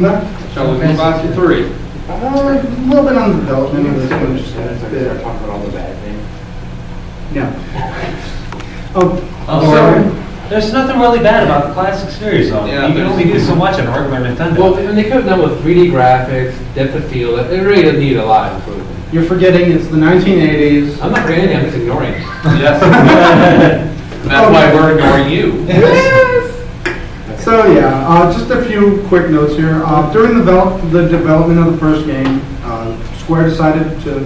No. Shall we move on to 3? A little bit on the development of this one. Just Start talking about all the bad things. Yeah. Oh, There's nothing really bad about the classic series, though. Yeah, You can only do so much in a regular Nintendo. Well, and they could have done with 3D graphics, depth of field. It really doesn't need a lot of improvement. you're forgetting it's the 1980s. I'm not forgetting anything, I'm just ignoring it. Yes. That's why we're ignoring you. So yeah, just a few quick notes here. During the development of the first game, Square decided to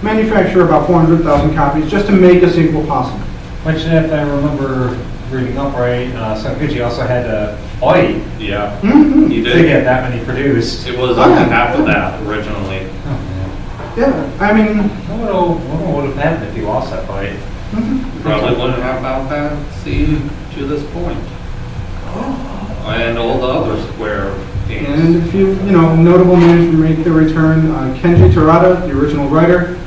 manufacture about 400,000 copies just to make a sequel possible. Which, if I remember reading up right, Sakaguchi also had to fight Yeah, Mm-hmm. you to did. get that many produced. It was Oh, only yeah. half of that originally. Yeah, I mean, I wonder what would have happened if he lost that fight. mhm. Probably wouldn't have found Fantasy to this point. And all the other Square games. And a few, notable names make their return. Kenji Terada, the original writer.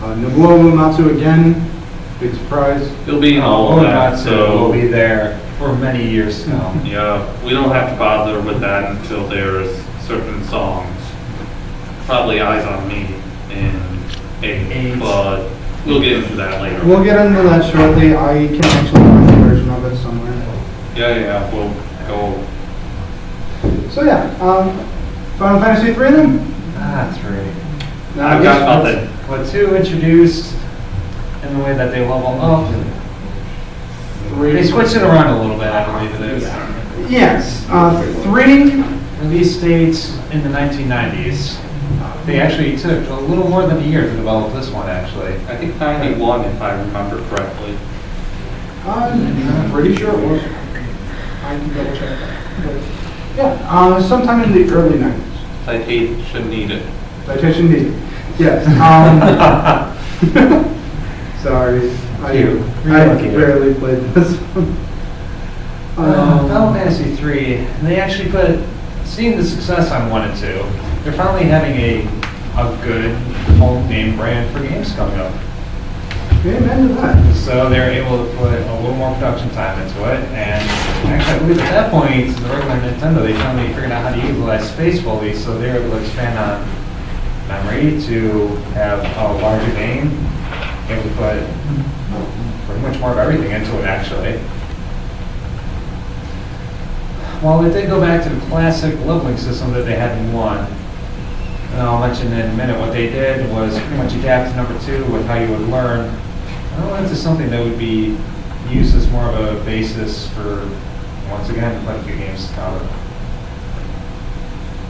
Nobuo Uematsu again, big surprise. He'll be in all of that, Uematsu so will be there for many years to come. yeah, we don't have to bother with that until there's certain songs. Probably Eyes on Me and 8, but we'll get into that later. We'll get into that shortly. I can actually find a version of it somewhere. Yeah, we'll go. So yeah, Final Fantasy 3 then? Ah, 3. I've got nothing. Well, 2 introduced in the way that they level up. They switched it around a little bit, I believe it is. Yes, 3. Release dates in the 1990s. They actually took a little more than a year to develop this one, actually. I think 91, if I remember correctly. I'm pretty sure it was. I can double check that. But, yeah, sometime in the early 90s. Citation needed. Citation needed. Yes. Sorry, Cute. I Really cute. barely played this one. Final Fantasy 3, they actually seeing the success on 1 and 2, they're finally having a good home name brand for games coming up. Amen to that. So they're able to put a little more production time into it, and actually I believe at that point, the regular Nintendo, they finally figured out how to utilize space fully, so they were able to expand on memory to have a larger game, able to put pretty much more of everything into it actually. While they did go back to the classic leveling system that they had in 1, and I'll mention in a minute, what they did was pretty much adapt to number 2 with how you would learn. I don't know if it's something that would be used as more of a basis for, once again, quite a few games to come.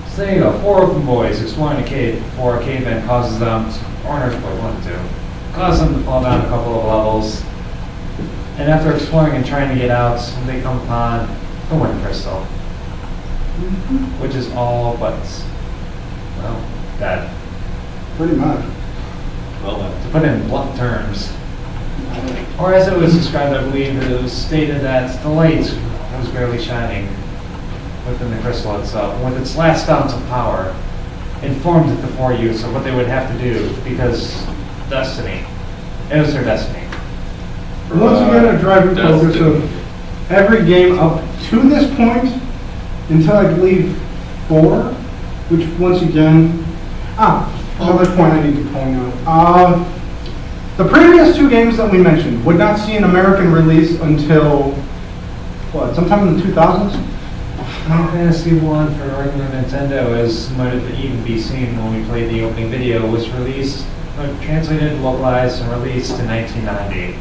So there you go, 4 orphan boys exploring a cave before a cave-in causes them, or an earthquake, 1 and 2, causes them to fall down a couple of levels. And after exploring and trying to get out, they come upon the Wind Crystal, which is all but, well, dead. Pretty much. Well, To put it in blunt terms. Or as it was described, I believe it was stated that the light was barely shining within the crystal itself. And with its last ounce of power, informed it before use of what they would have to do, because destiny. It was their destiny. Once again, a driving focus of every game up to this point, until I believe 4, which once again, another point I need to point out. The previous 2 games that we mentioned would not see an American release until, sometime in the 2000s? Final Fantasy 1 for regular Nintendo, as might have even be seen when we played the opening video, was released, translated, localized, and released in 1990.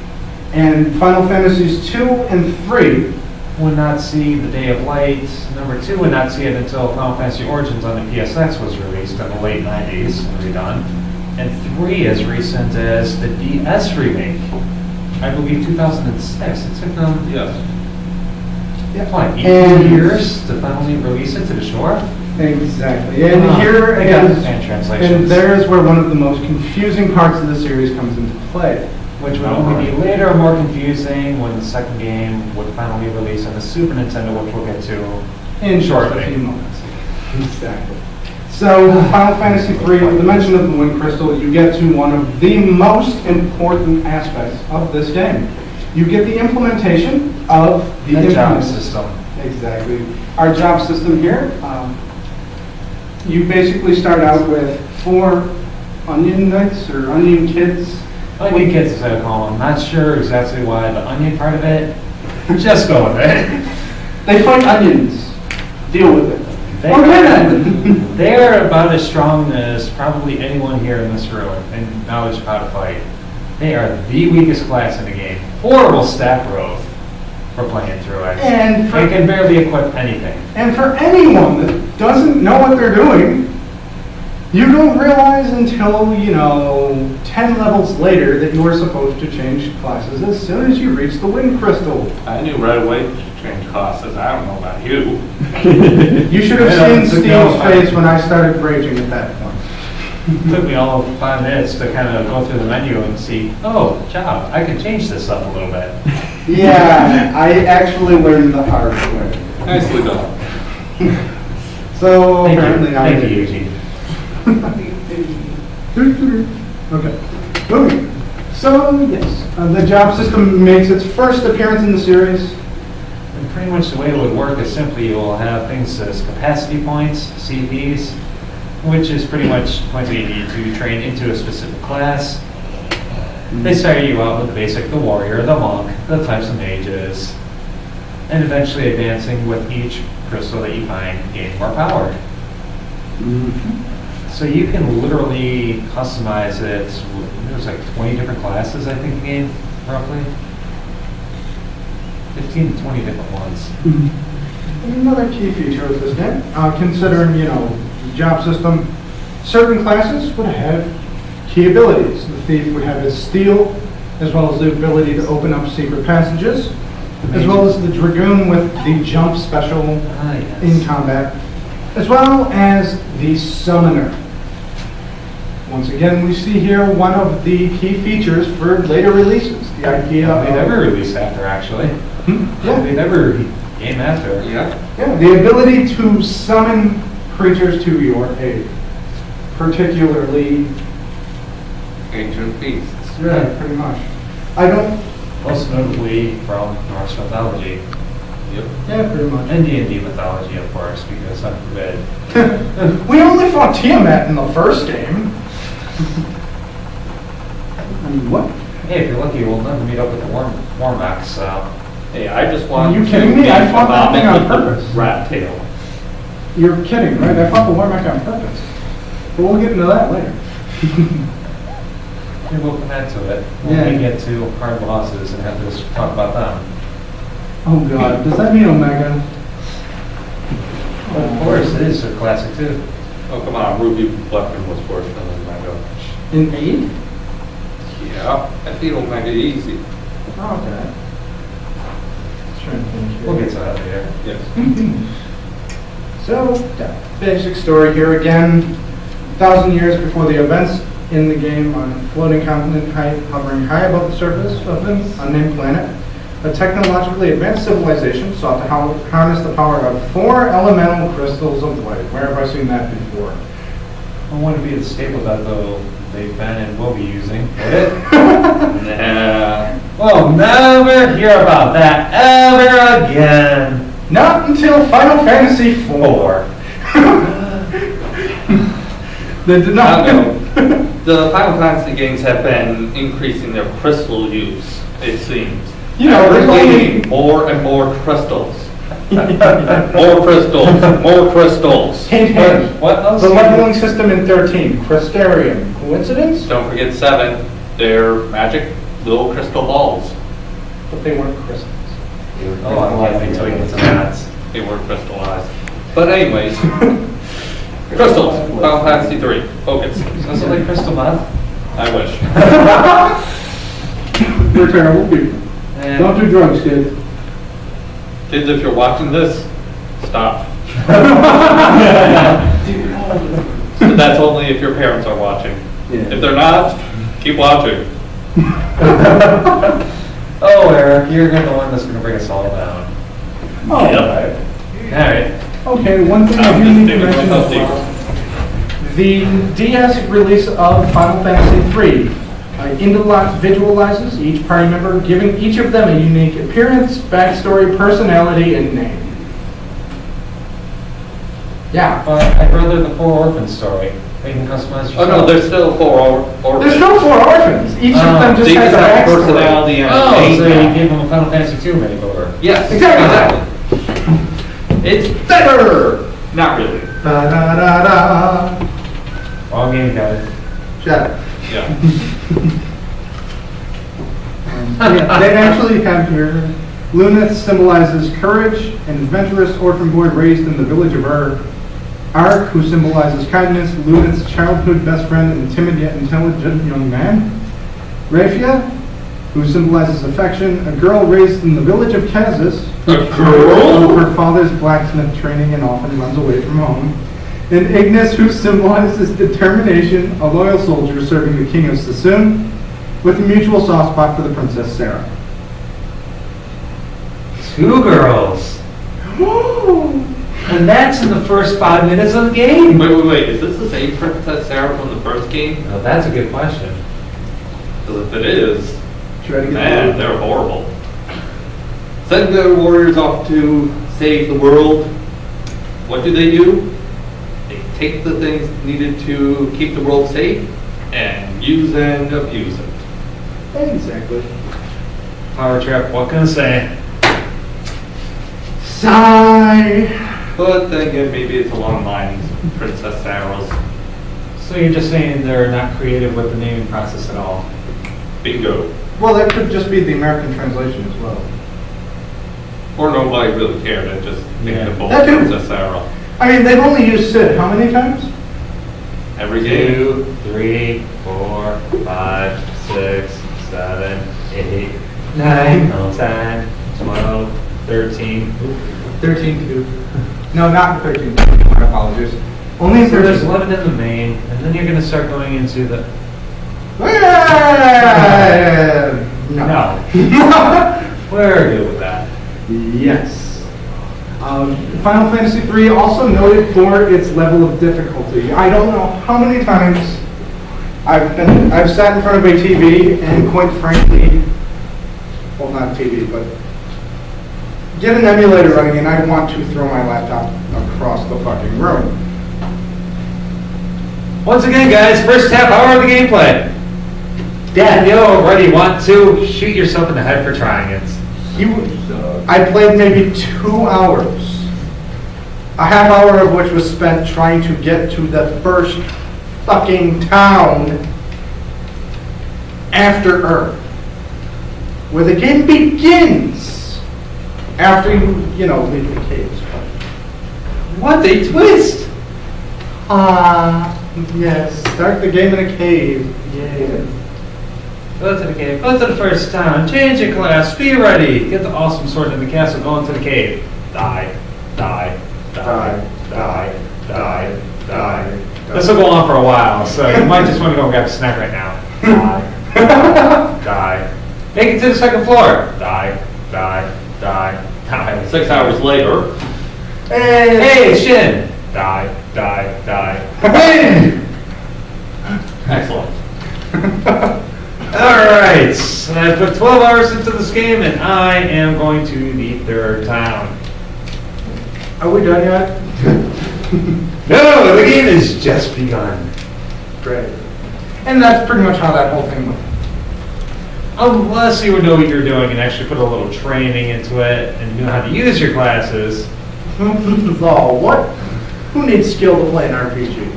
And Final Fantasies 2 and 3 Would not see the Day of Light. Number 2 would not see it until Final Fantasy Origins on the PSX was released in the late 90s and redone. And 3 as recent as the DS remake, I believe 2006. It took them, yes. what, 8 And- years to finally release it to the shore? Exactly. And here They got is, fan translations. and there is where one of the most confusing parts of the series comes into play. Which would only be later more confusing when the second game would finally release on the Super Nintendo, which we'll get to In just shortly. a few moments. Exactly. So, Final Fantasy III, the mention of the Wind Crystal, you get to one of the most important aspects of this game. You get the implementation of the The job implement- system. Exactly. Our job system here, you basically start out with 4 onion knights or onion kids. Onion kids, as I call them. Not sure exactly why the onion part of it. Just go with it. They fight onions. Deal with it. Okay then. They're about as strong as probably anyone here in this room in knowledge of how to fight. They are the weakest class in the game. Horrible stat growth for playing through it. And They can barely equip anything. And for anyone that doesn't know what they're doing, you don't realize until, 10 levels later that you are supposed to change classes as soon as you reach the wind crystal. I knew right away to change classes. I don't know about you. You should have Yeah, seen it's a Steve's go. face when I started raging at that point. It took me all 5 minutes to kind of go through the menu and see, oh, job, I can change this up a little bit. Yeah, I actually learned the hard way. Nicely done. So Thank apparently you, I thank you, did. Eugene. Okay, moving. So, yes, the job system makes its first appearance in the series. And pretty much the way it would work is simply you will have things as capacity points, CPs, which is pretty much points that you need to train into a specific class. They start you out with the basic, the warrior, the monk, the types of mages, and eventually advancing with each crystal that you find, gain more power. So you can literally customize it. There's like 20 different classes, I think, in the game, roughly. 15 to 20 different ones. Another key feature of this game, considering, the job system, certain classes would have key abilities. The thief would have his steal, as well as the ability to open up secret passages, as well as the dragoon with the jump special Yes. in combat, as well as the summoner. Once again, we see here one of the key features for later releases, the idea of... They never released after, actually. Yeah. They never came after. Yeah. Yeah, the ability to summon creatures to your aid, particularly... Ancient beasts. Yeah, pretty much. I don't... Most notably from Norse mythology. Yep. Yeah, pretty much. And D&D mythology, of course, because I'm forbid. We only fought Tiamat in the first game. I mean, what? Hey, if you're lucky, we'll never meet up with the Warmax, so... Hey, I just want Are you kidding me? I fought that thing on purpose. Rat tail. You're kidding, right? I fought the Warmack on purpose. But we'll get into that later. Maybe we'll come back to it when Yeah. we get to hard bosses and have to talk about them. Oh god, does that mean Omega? Of course, it is a classic too. Oh, come on. Ruby Weapon was worse than Omega. In 8? Yeah. I beat Omega easy. Oh, okay. Trying to think here. We'll get to that later. Yes. So, yeah, basic story here again. 1,000 years before the events in the game, on a floating continent hovering high above the surface of an unnamed planet, a technologically advanced civilization sought to harness the power of 4 elemental crystals of light. Where have I seen that before? I want to be the staple that though they've been and will be using. Would it? Nah. We'll never hear about that ever again. Not until Final Fantasy IV. They did not. No. The Final Fantasy games have been increasing their crystal use, it seems. There's We're only... getting more and more crystals. More crystals, more crystals. Hint, hint. What else? The leveling system in 13, Crystarium. Coincidence? Don't forget 7, they're magic little crystal balls. But they weren't crystals. Oh, I can't wait till we get to that. They were crystallized. But anyways, crystals, Final Fantasy 3, focus. Sounds like crystal meth. I wish. We're terrible people. And Don't do drugs, kid. Kids, if you're watching this, stop. But that's only if your parents are watching. If they're not, keep watching. oh, Eric, you're the one that's going to bring us all down. Oh, Yep. All right. Okay, one thing I I'm do just need to thinking mention about is the DS release of Final Fantasy III visualizes each party member, giving each of them a unique appearance, backstory, personality, and name. Yeah. But I'd rather the 4 orphans story. They can customize Oh, no, there's still 4 orphans. There's still 4 orphans. Each of them just They has just a have backstory. personality and Oh, name so you now. gave them a Final Fantasy 2 makeover. Yes, Exactly. It's better! Not really. Da-da-da-da. Wrong game, guys. Shut up. Yeah. Yeah, they actually have here, Luneth symbolizes courage, an adventurous orphan boy raised in the village of Ur. Ark, who symbolizes kindness, Luneth's childhood best friend and timid yet intelligent young man. Raphia, who symbolizes affection, a girl raised in the village of Kazis. A girl? Of her father's blacksmith training and often runs away from home. And Ignis, who symbolizes determination, a loyal soldier serving the king of Sassoon, with a mutual soft spot for the Princess Sarah. 2 girls. And that's in the first 5 minutes of the game. Wait, is this the same Princess Sarah from the first game? Now, that's a good question. Because if it is, Try to get man, the- they're horrible. Send their warriors off to save the world. What do? They take the things needed to keep the world safe and use and abuse it. Exactly. Power trip, what can I say? Sigh. But then again, maybe it's along the lines of Princess Sarah's. So you're just saying they're not creative with the naming process at all? Bingo. Well, that could just be the American translation as well. Or nobody really cared, and just make Yeah. them both That too. Princess Sarah. I mean, they've only used Sid how many times? Every game. 2, 3, 4, 5, 6, 7, 8, 9, 10, 12, 13. 13 to. No, not 13. My apologies. Only So there's 13. 11 in the main, and then you're going to start going into the... No. We're good with that. Yes. Final Fantasy III also noted for its level of difficulty. I don't know how many times I've sat in front of a TV and quite frankly, well, not TV, but get an emulator running and I want to throw my laptop across the fucking room. Once again, guys, first half hour of the gameplay. Dad, you already want to shoot yourself in the head for trying it. I played maybe 2 hours. A half hour of which was spent trying to get to the first fucking town after Earth. Where the game begins after you leave the caves. What a twist! Yes. Start the game in a cave. Yeah. Go to the cave, go to the first town, change your class, be ready. Get the awesome sword in the castle, go into the cave. Die, die, die, die, die, die. This will go on for a while, so you might just want to go grab a snack right now. Die, die. Make it to the second floor. Die, die, die, die. 6 hours later. Hey, Shin! Die, die, die. Excellent. Alright, so I put 12 hours into this game and I am going to the third town. Are we done yet? No, the game has just begun. Great. And that's pretty much how that whole thing went. Unless you know what you're doing and actually put a little training into it and know how to use your classes. Oh, what? Who needs skill to play an RPG?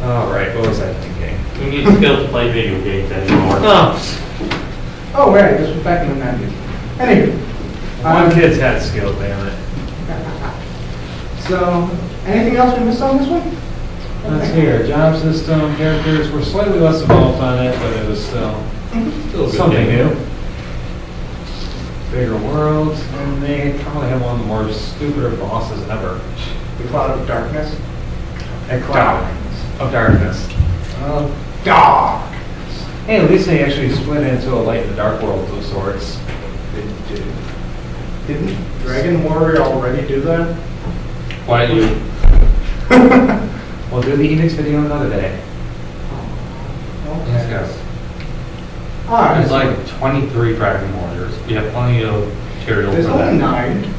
Alright, what was I thinking? Who needs skill to play video games anymore? Oh, Oh, right, this was back in the 90s. Anyway. one kid's had skill, damn it. So, anything else we missed on this one? Let's hear. Job system, characters were slightly less involved on it, but it was still Still a good something game. new. Bigger world, and they probably have one of the more stupider bosses ever. The Cloud of Darkness. A cloud of darkness. Dark! Hey, at least they actually split into a light and dark world of sorts. Didn't Dragon Warrior already do that? Why do you? We'll do the Enix video another day. Yes. Alright. There's like 23 Dragon Warriors. You have plenty of material There's for only that. 9.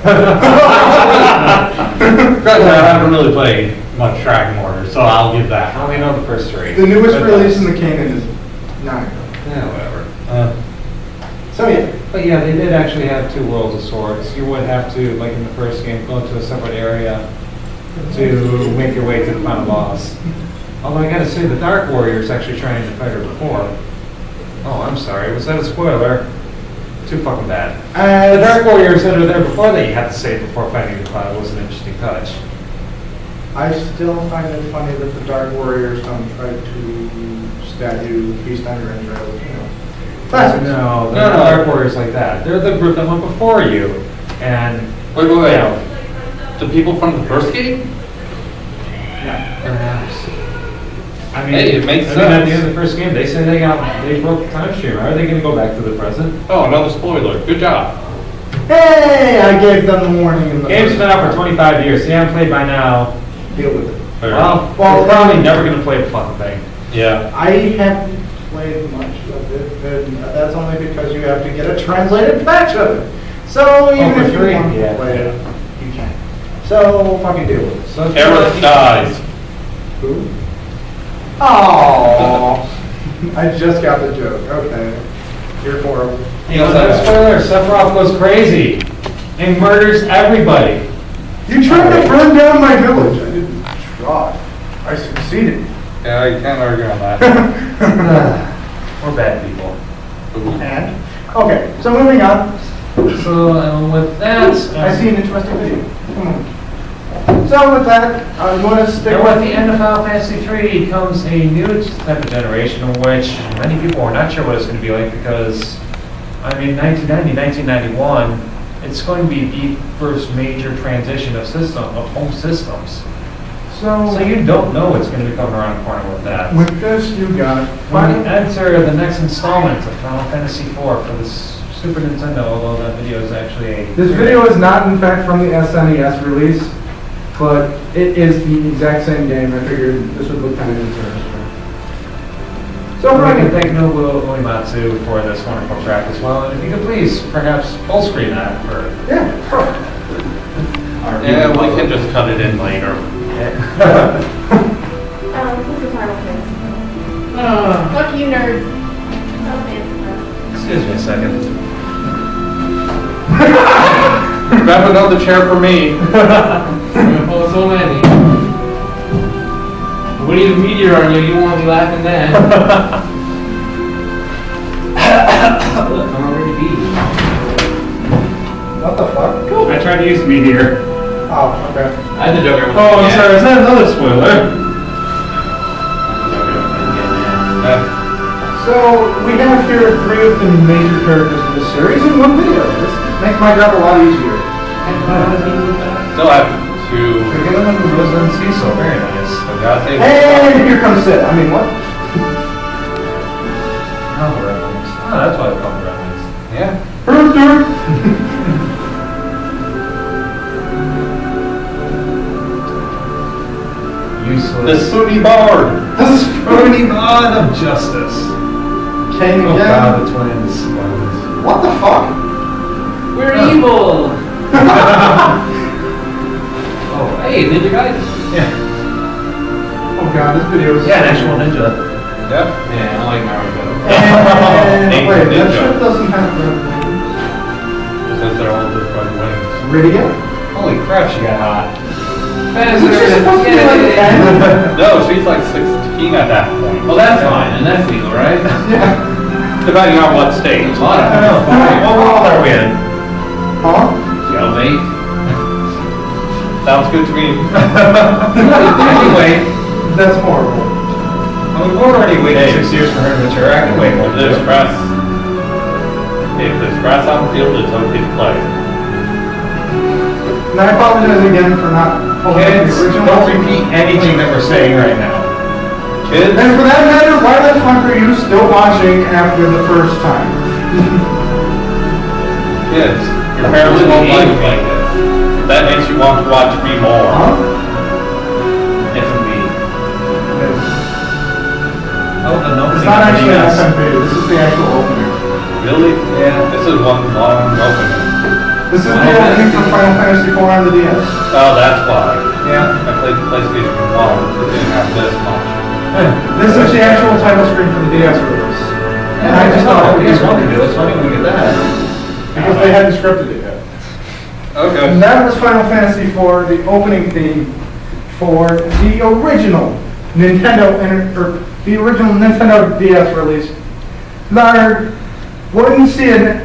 Granted, I haven't really played much tracking orders, so I'll give that. I only know the first three. The newest But release in the canon is 9. Yeah, whatever. So yeah, But yeah, they did actually have two Worlds of Swords. You would have to, like in the first game, go to a separate area to make your way to the final boss. Although I gotta say, the Dark Warrior's actually trying to fight her before. Oh, I'm sorry, was that a spoiler? Too fucking bad. The Dark Warriors that are there before that you had to save before fighting the Cloud was an interesting touch. I still find it funny that the Dark Warriors don't try to stab you, feast on your entrails, you know. Classics. No, they're not Dark Warriors like that. They're the group that went before you. And Wait. you know, The people from the first game? perhaps. I mean, Hey, it makes At the end sense. of the first game, they said they broke the time stream. Are they going to go back to the present? Oh, another spoiler. Good job. Hey, I gave them the warning in the Game's first- been out for 25 years. So you haven't played by now. Deal with it. Well, Well, you're probably never going to play the fucking thing. Yeah. I haven't played much of it, and that's only because you have to get a translated patch of it. So even for if you free? want to Yeah. play it, you can. So fucking deal with it. So if you Eric like- dies. Who? Oh, I just got the joke. Okay, you're horrible. You know, that spoiler, Sephiroth goes crazy and murders everybody. You tried to burn down my village. I didn't try. I succeeded. Yeah, you can't argue on that. We're bad people. And okay, so moving on. So with that, I see an interesting video. Come on. So with that, you want to stick and with with the end of Final Fantasy III comes a new type of generation in which many people were not sure what it's going to be like because, I mean, 1990, 1991, it's going to be the first major transition of home systems. So you don't know what's going to be coming around the corner with that. With this, you got it. When we enter the next installment of Final Fantasy IV for the Super Nintendo, although that video is actually a... This video is not, in fact, from the SNES release, but it is the exact same game. I figured this would look kind of interesting. So So if I we can can thank Nobuo Uematsu for this wonderful track as well, and if you could please, perhaps, full screen that for... yeah, perfect. our Yeah, we viewing can just cut it in later. public. Who's the Final Fantasy? Ah, Fuck you, nerds. Final Fantasy. Excuse me a second. Grab another chair for me. Oh, so many. When you have a meteor on you, you won't be laughing then. Look, I'm already beat. What the fuck? I tried to use Meteor. Oh, okay. I had the Joker. Oh, I'm sorry, is that another spoiler? So we have here 3 of the major characters in the series in one video. This makes my job a lot easier. Still have to. Forget about the Rosa and Cecil, very nice. Gotta say. And here comes Sid. I mean, what? Oh, the reference. Oh, that's why they call them reference. Yeah. Useless. The Sooty Bard. This is Spoony God of Justice. Kane Oh again. God, the twins. What the fuck? We're evil. Oh, hey, Ninja Gaiden. Yeah. Oh god, this video is... Yeah, an actual ninja. Yep. Yeah, I like Naruto. And Ain't wait, that ninja. ship doesn't have red Since they're all just by wings. wings. Ready again? Holy crap, she got hot. Isn't she supposed to be like 10? No, she's like 16 at that point. Well, that's fine, and that's legal, right? Yeah. Depending on what stage. A lot of I know. What world are we in? Huh? Jailbait. Sounds good to me. Anyway, That's horrible. I mean, we're already waiting 6 years for her to mature. I can wait more. If there's grass, if there's grass on the field, it's okay to play. And I apologize again for not pulling up Kids, the original. don't repeat anything that we're saying right now. Kids, And for that matter, why the fuck are you still watching after the first time? kids, your parents won't like me. That makes you want to watch me more. Huh? FMV. Oh, the It's not actually an SMP, this is the actual opening. Really? Yeah. This is one long opening. This is the opening for Final Fantasy IV on the DS. Oh, that's why. Yeah. I played PlayStation 1, it didn't have this much. This is the actual title screen for the DS release. And I just thought it was want to do it, so I didn't get that. because they hadn't scripted it yet. Okay. And that was Final Fantasy IV, the opening theme for the original the original Nintendo DS release. Lard, wouldn't see it.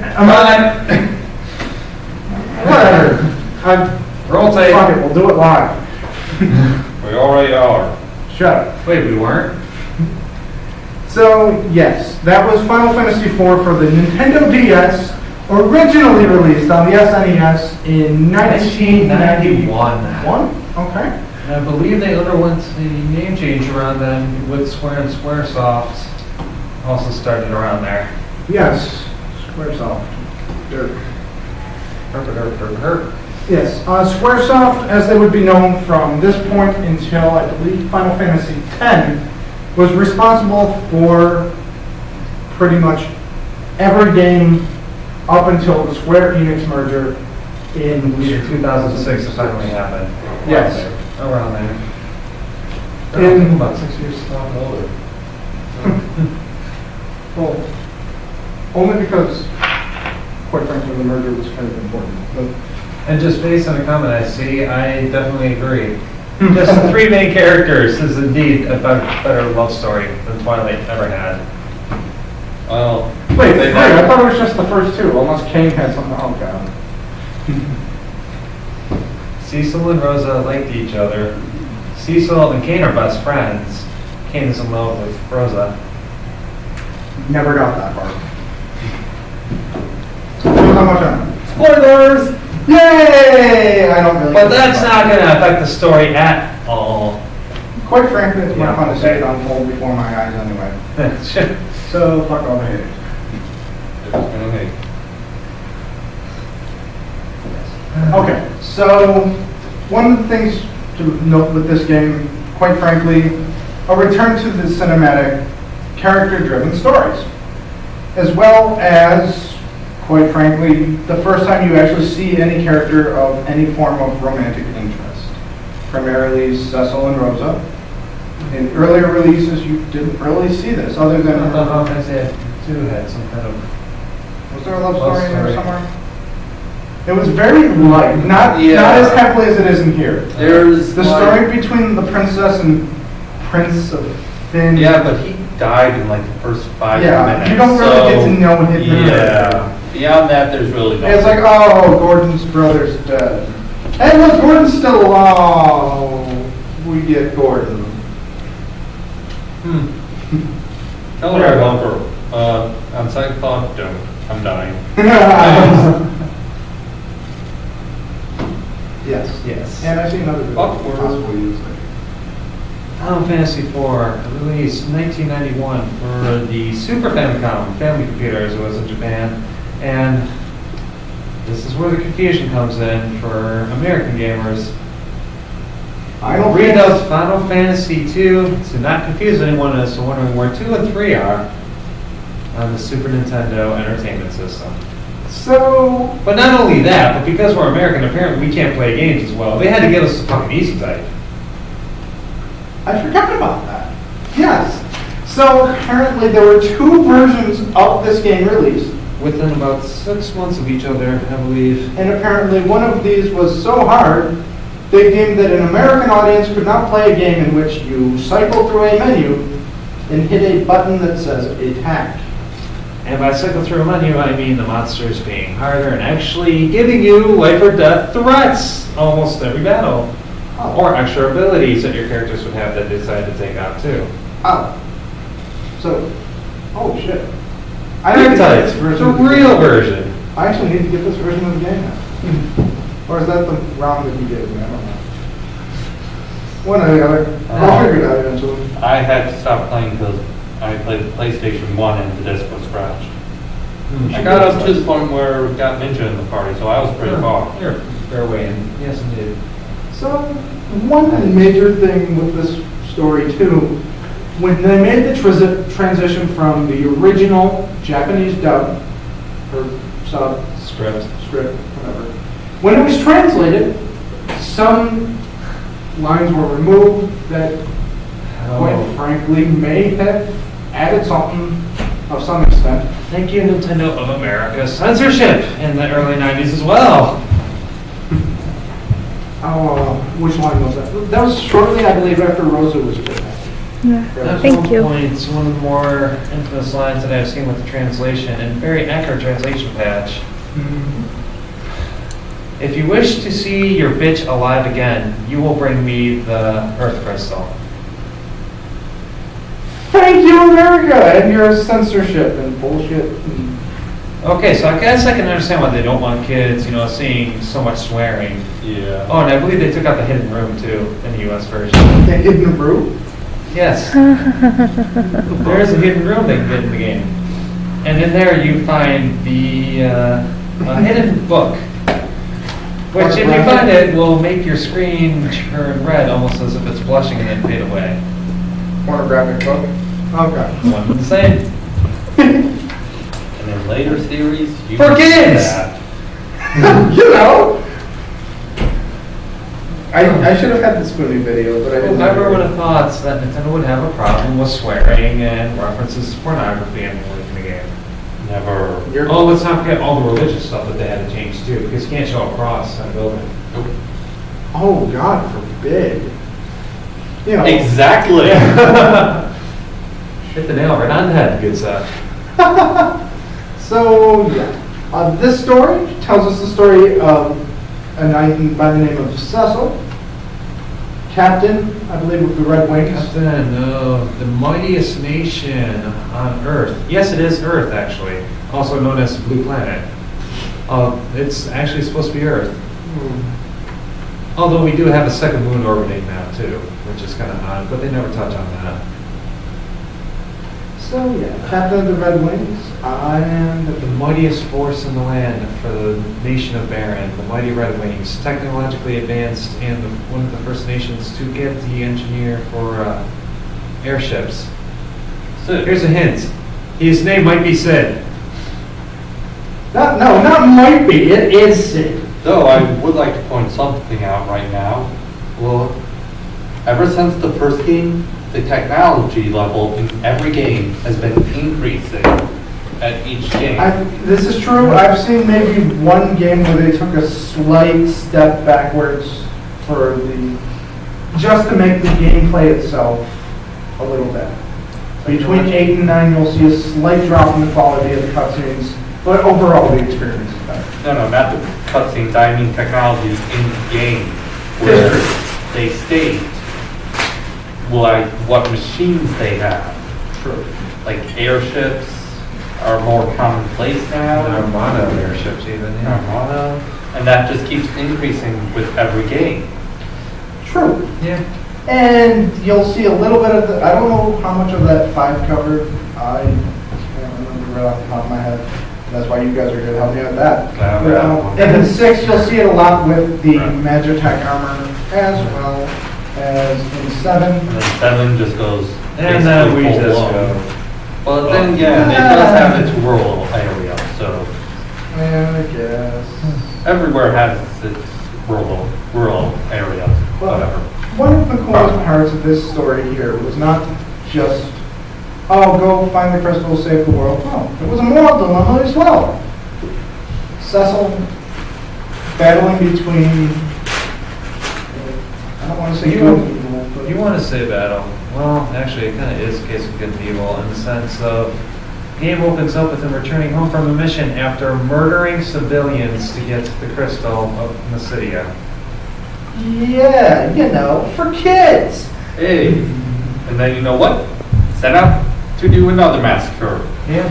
Whatever. Roll tape. Fuck it, we'll do it live. We already are. Shut up. Wait, we weren't? So, yes, that was Final Fantasy IV for the Nintendo DS, originally released on the SNES in 1991. 1991. Okay. And I believe they underwent the name change around then with Square and Squaresoft. Also started around there. Yes, Squaresoft. Herp. Yes, Squaresoft, as they would be known from this point until, I believe, Final Fantasy X, was responsible for pretty much every game up until the Square Enix merger in 2006 it finally happened. Yes. Around there. In- About 6 years older. Well, only because, quite frankly, the merger was kind of important. But And just based on the comment I see, I definitely agree. Just the three main characters is indeed a better love story than Twilight ever had. Well, wait, they I thought it was just the first two, unless Kane had something. Oh, God. Cecil and Rosa liked each other. Cecil and Kane are best friends. Kane is in love with Rosa. Never got that far. How much on it? Spoilers! Yay! I don't really. But that's not going to affect the story at all. Quite frankly, it's more Yeah, fun to see okay. it unfold before my eyes anyway. Sure. So, fuck all the haters. okay. Okay, so one of the things to note with this game, quite frankly, a return to the cinematic, character-driven stories, as well as, quite frankly, the first time you actually see any character of any form of romantic interest, primarily Cecil and Rosa. In earlier releases, you didn't really see this, other than I thought Final Fantasy 2 had some kind of... was there a love Love story in there story. somewhere? It was very light, not as heavily as it is in here. There's The story between the princess and Prince of Finn. Yeah, but he died in like the first 5 Yeah, minutes. you don't really get to so- know him. Yeah. Beyond that, there's really no. It's like, oh, Gordon's brother's dead. Hey, look, Gordon's still alive. We get Gordon. Tell her I love her. On second thought, don't. I'm dying. Yes. Yes. And I've seen other Awkward. possible use of it. Final Fantasy IV, released in 1991 for the Super Famicom, family computer as it was in Japan. And this is where the confusion comes in for American gamers. Read out Final Fantasy II to not confuse anyone as to wondering where 2 and 3 are on the Super Nintendo Entertainment System. So, But not only that, but because we're American, apparently we can't play games as well. They had to give us the fucking easy type. I forgot about that. Yes. So, apparently there were 2 versions of this game released. Within about 6 months of each other, I believe. And apparently one of these was so hard, they deemed that an American audience could not play a game in which you cycle through a menu and hit a button that says attack. And by cycle through a menu, I mean the monsters being harder and actually giving you life or death threats almost every battle. Oh. Or extra abilities that your characters would have that they decide to take out too. Oh. So, oh shit. I need can to tell get you, this it's version the of the real game. version. I actually need to get this version of the game now. Or is that the round that you gave me? I don't know. One or the other. I'll figure it out eventually. I had to stop playing because I played the PlayStation 1 and the disc was scratched. I got up to the point where it got Ninja in the party, so I was pretty far. You're fair way in. Yes, indeed. So, one major thing with this story too, when they made the transition from the original Japanese dub, or sub, Script. script, whatever, when it was translated, some lines were removed that, quite frankly, may have added something of some extent. Thank you, Nintendo of America. Censorship in the early 90s as well. Which line was that? That was shortly, I believe, after Rosa was written. At Thank one you. point, one of the more infamous lines that I've seen with the translation, and very accurate translation patch. If you wish to see your bitch alive again, you will bring me the Earth Crystal. Thank you, America, and your censorship and bullshit. Okay, so I guess I can understand why they don't want kids, seeing so much swearing. Yeah. Oh, and I believe they took out the hidden room too in the U.S. version. The hidden room? Yes. There is a hidden room they can get in the game. And in there you find the a hidden book. Which, if you find it, will make your screen turn red almost as if it's blushing and then fade away. Pornographic book? Okay. One and the same. And in later series, you For can see kids! that. You know? I should have had the Spoonie video, but I didn't. Whoever would have thought that Nintendo would have a problem with swearing and references to pornography in the game. Never. Oh, let's not forget all the religious stuff that they had to change too, because you can't show a cross on a building. Oh, God forbid. You know. Exactly. Hit the nail right on the head, good stuff. So, yeah. This story tells us the story of a knight by the name of Cecil, captain, I believe, of the Red Wings. Captain of the mightiest nation on Earth. Yes, it is Earth, actually. Also known as Blue Planet. It's actually supposed to be Earth. Although we do have a second moon orbiting now, too, which is kind of odd, but they never touch on that. So, yeah, captain of the Red Wings, and The mightiest force in the land for the nation of Baron, the mighty Red Wings, technologically advanced and one of the first nations to get the engineer for airships. Sid. Here's a hint. His name might be Sid. not might be, it is Sid. Though I would like to point something out right now. Well, ever since the first game, the technology level in every game has been increasing at each game. This is true. I've seen maybe one game where they took a slight step backwards for just to make the gameplay itself a little better. Between 8 and 9, you'll see a slight drop in the quality of the cutscenes, but overall the experience is better. No, not the cutscenes. I mean technologies in the game where they state like what machines they have. True. Like airships are more commonplace now. Armada airships even, Armada, and that just keeps increasing with every game. True. Yeah. And you'll see a little bit of the, I don't know how much of that 5 covered. I can't remember right off the top of my head. That's why you guys are going to help me with that. And in 6, you'll see it a lot with the Magitech armor as well as in 7. And then 7 just goes. And then we basically just full go. blown. But then again, it does have its rural area, so Yeah, I guess. everywhere has its rural area, whatever. One of the coolest parts of this story here was not just, oh, go find the crystal, save the world. No, it was a moral dilemma as well. Cecil battling between, I don't want to say good and evil, but You want to say battle? Well, actually, it kind of is a case of good and evil in the sense of game opens up with him returning home from a mission after murdering civilians to get the crystal of Mysidia. yeah, for kids. Hey, and then you know what? Set out to do another massacre. Yeah,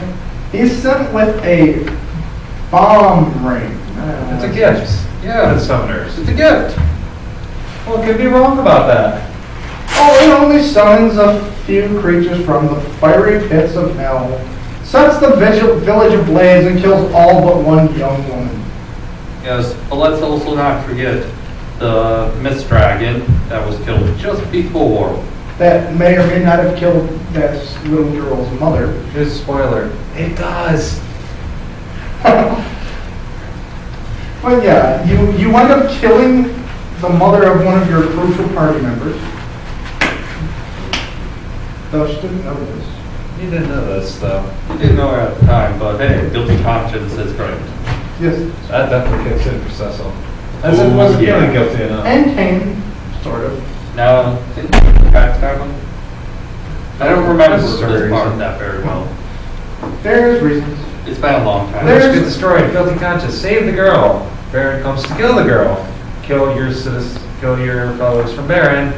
He's sent with a bomb ring. it's a gift. Yeah, To the summoners. it's a gift. What could be wrong about that? Oh, it only summons a few creatures from the fiery pits of hell, sets the village ablaze, and kills all but one young woman. Yes, but let's also not forget the Mist Dragon that was killed just before. That may or may not have killed that little girl's mother. Here's a spoiler. It does. But yeah, you wind up killing the mother of one of your crucial party members. Though she didn't know this. You didn't know this, though. I didn't know at the time, but hey, guilty conscience is great. Yes. That definitely kicks in for Cecil. As Ooh, it wasn't yeah. feeling guilty enough. And Kane, sort of. Now, didn't you backstab him? I don't remember That's this very part recent. that very well. There's reasons. It's been a long time. There's- There's get destroyed, guilty conscience, save the girl. Baron comes to kill the girl. Kill your fellows from Baron.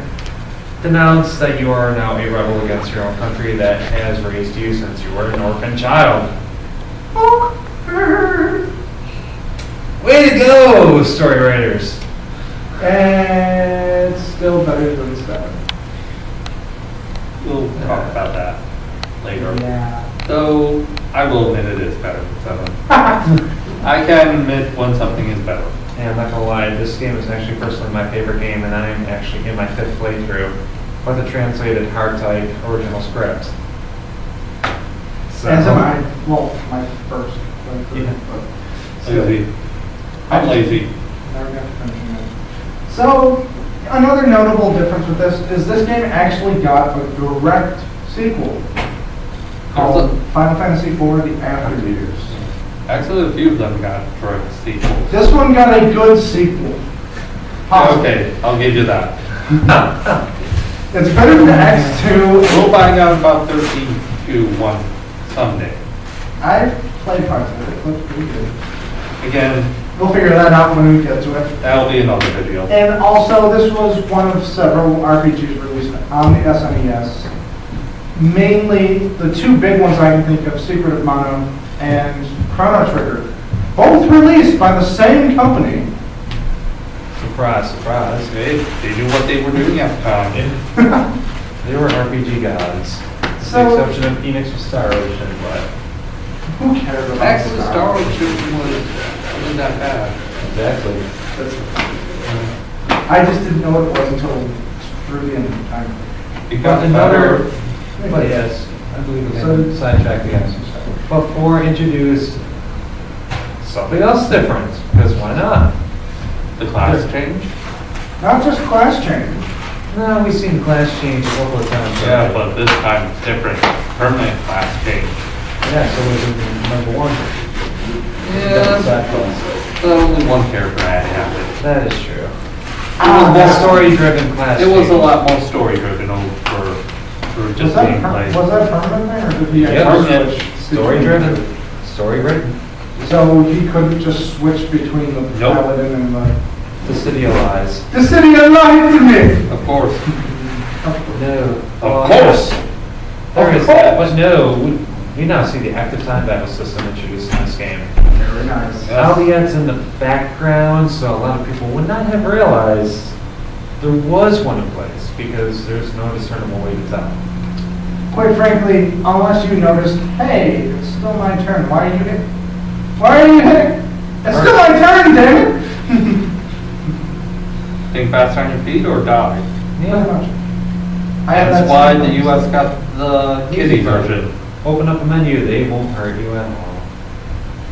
Denounce that you are now a rebel against your own country that has raised you since you were an orphan child. Way to go, story writers. And it's still better than 7. We'll talk about that later. Yeah. Though, I will admit it is better than 7. I can admit when something is better. Yeah, I'm not gonna lie, this game is actually personally my favorite game, and I'm actually in my 5th playthrough with the translated hard type original script. So, As am I. Well, my first playthrough, Yeah. but still. Lazy. I'm lazy. Never got to finishing it. So, another notable difference with this is this game actually got a direct sequel called Final Fantasy IV: The After Years. Actually, a few of them got direct sequels. This one got a good sequel. Possibly. Okay, I'll give you that. It's better than X2. We'll find out about 13-2 someday. I've played parts of it. It looks pretty good. Again, We'll figure that out when we get to it. that'll be another video. And also, this was one of several RPGs released on the SNES. Mainly, the two big ones I can think of, Secret of Mana and Chrono Trigger. Both released by the same company. surprise, surprise. They knew what they were doing at the time. They were RPG gods. With So- the exception of Phoenix with Star Ocean, but Who cares about Actually, Star Star Wars? Ocean wasn't that bad. exactly. I just didn't know what it was until through the end of the time. It But got another, better. but yes, I believe we So- can sidetrack again. But 4 introduced something else different, because why not? The class change? Not just class change. No, we've seen class change a couple of times. Yeah, already. but this time it's different. Permanent class change. Yeah, so was it number 1? Yeah. Side class. Only one character had happened. That is true. Ah, That story-driven class It was a change. lot more story driven for Was just that, being played. was that permanent there, or did he Yeah, actually permanent. switch? Story-driven, story-written. So he couldn't just switch between the Nope. paladin and The City of Lies. the city of light to me. Of course. No. Of course. There Of is that, course. but no, we now see the active time battle system introduced in this game. Very nice. Yeah. Albiet's in the background, so a lot of people would not have realized there was one in place because there's no discernible way to tell. Quite frankly, unless you noticed, hey, it's still my turn. Why are you hitting? Why are you hitting? It's still my turn, damn it! Think fast on your feet or die. Pretty much. I have That's that why same the thing. US got the kiddie version. Open up a menu, they won't hurt you at all.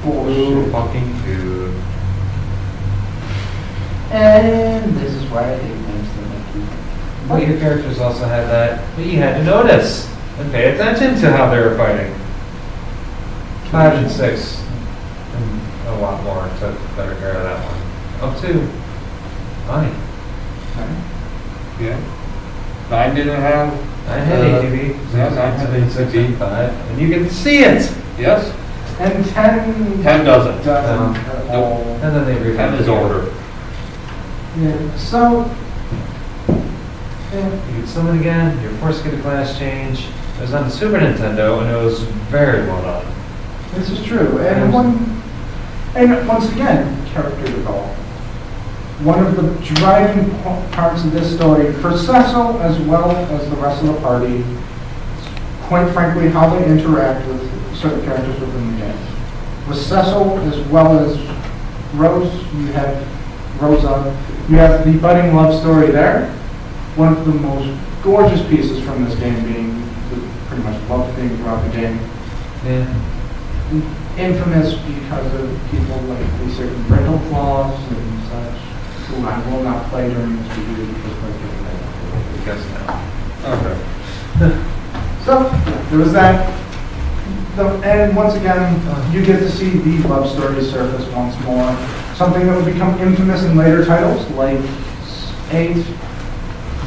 Bullshit. Fucking food. And this is why I hate games that make you. But your characters also had that, but you had to notice and pay attention to how they were fighting. 5 and 6, and a lot more took better care of that one. Up to 9. Yeah. 9 didn't have. 9 had ATV. Yeah, 9 had 6 ATV. and 5, and you can see it. Yes. And 10 10 doesn't. doesn't No. at all. And then they 10 revamped is it. order. Yeah, so, yeah. You can summon again, you're forced to get a class change. It was on the Super Nintendo, and it was very well done. This is true, and once again, character development. One of the driving parts of this story for Cecil as well as the rest of the party, is quite frankly, how they interact with certain characters within the game. With Cecil as well as Rose, you have Rosa, you have the budding love story there. One of the most gorgeous pieces from this game being the pretty much love theme throughout the game. Yeah. infamous because of people like the certain rental clause and such, who I will not play during this review because we're getting that. Because now. Okay. So, there was that. And once again, you get to see the love story surface once more. Something that would become infamous in later titles, like 8,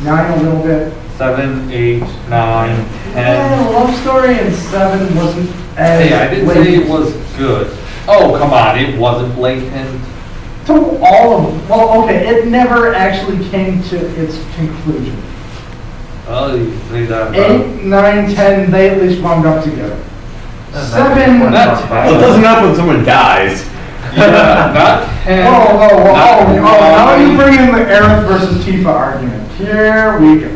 9 a little bit. 7, 8, 9, 10. Yeah, love story in 7 wasn't as Hey, I didn't say blatant. it was good. Oh, come on, it wasn't blatant. To all of them. Well, okay, it never actually came to its conclusion. Oh, you say that 8, 9, 10, they at least wound up together. That's 7. Not Well, it doesn't happen when someone dies. Yeah, not 10. Now you bring in the Aerith versus Tifa argument. Here we go.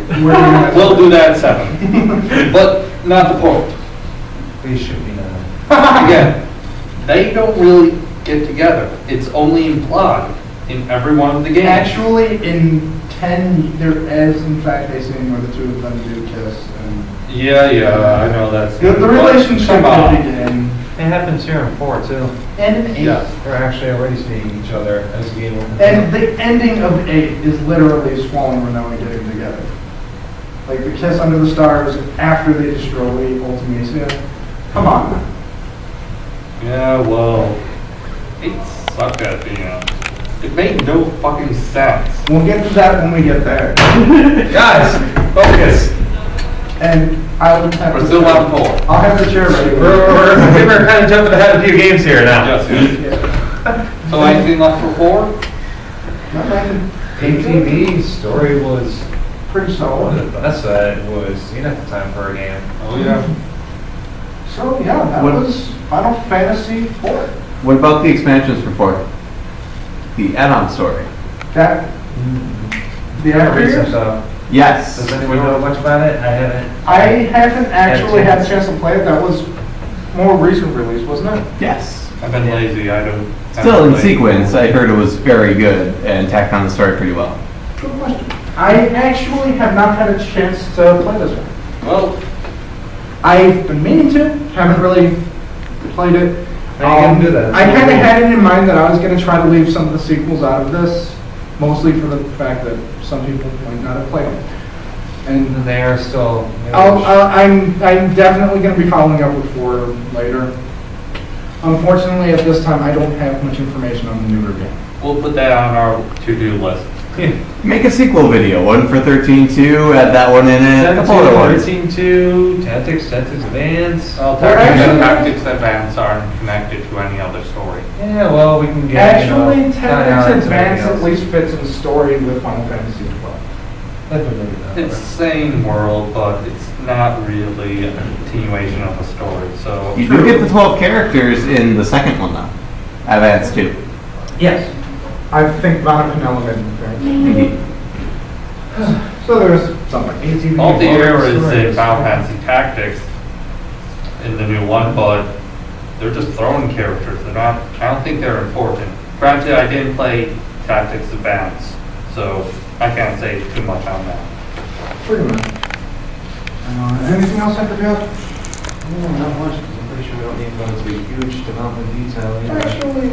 We'll do that at 7. But not the point. These should be done. Again, they don't really get together. It's only implied in every one of the games. Actually, in 10, there is in fact a scene where the two of them do kiss. And Yeah, I know that's. the relationship Come will on. begin. It happens here in 4 too. And in 8. Yeah. They're actually already seeing each other as a game. And the ending of 8 is literally Squall and Renoa getting together. Like the kiss under the stars after they destroy Ultimacia. Come on. Yeah, well, it sucked at the end. It made no fucking sense. We'll get to that when we get there. Guys, focus. And I will have We're the still chair- on 4. I'll have the chair ready. We're kind of jumping ahead a few games here now. Yes. So anything left for 4? Not bad. ATV story was Pretty one solid. of the best that was seen at the time for a game. Oh, yeah. So yeah, that What- was Final Fantasy 4. What about the expansions for 4? The add-on story? That the Yeah, after recent years? though. Yes. Does anyone know much about it? I haven't. I haven't actually had a chance to play it. That was more recent release, wasn't it? Yes. I've been lazy. I don't. Still in sequence, I heard it was very good and tacked on the story pretty well. Good question. I actually have not had a chance to play this one. Well, I've been meaning to, haven't really played it. Now you can do that. I kind of had it in mind that I was going to try to leave some of the sequels out of this, mostly for the fact that some people might not have played them. And And they are still. I'm definitely going to be following up with 4 later. Unfortunately, at this time, I don't have much information on the newer game. we'll put that on our to-do list. Make a sequel video, one for 13.2, add that one in it, a couple other ones. 13.2, Tactics Advance. Well, We're actually- Tactics Advance aren't connected to any other story. Yeah, well, we can get. Actually, kinda Tactics into Advance everything at least fits in story with Final Fantasy 12. else. Definitely not. It's same world, but it's not really a continuation of the story. So You do get the 12 characters in the second one though. Advance 2. Yes. I think Vana Pinella made an appearance. Indeed. So there's something. ATV all the error is in stories. Final Fantasy Tactics in the new one, but they're just throwing characters. They're not. I don't think they're important. Granted, I didn't play Tactics Advance, so I can't say too much on that. Pretty much. Anything else I forgot? No, not much, 'cause I'm pretty sure we don't need to go into a huge development detail either. Actually,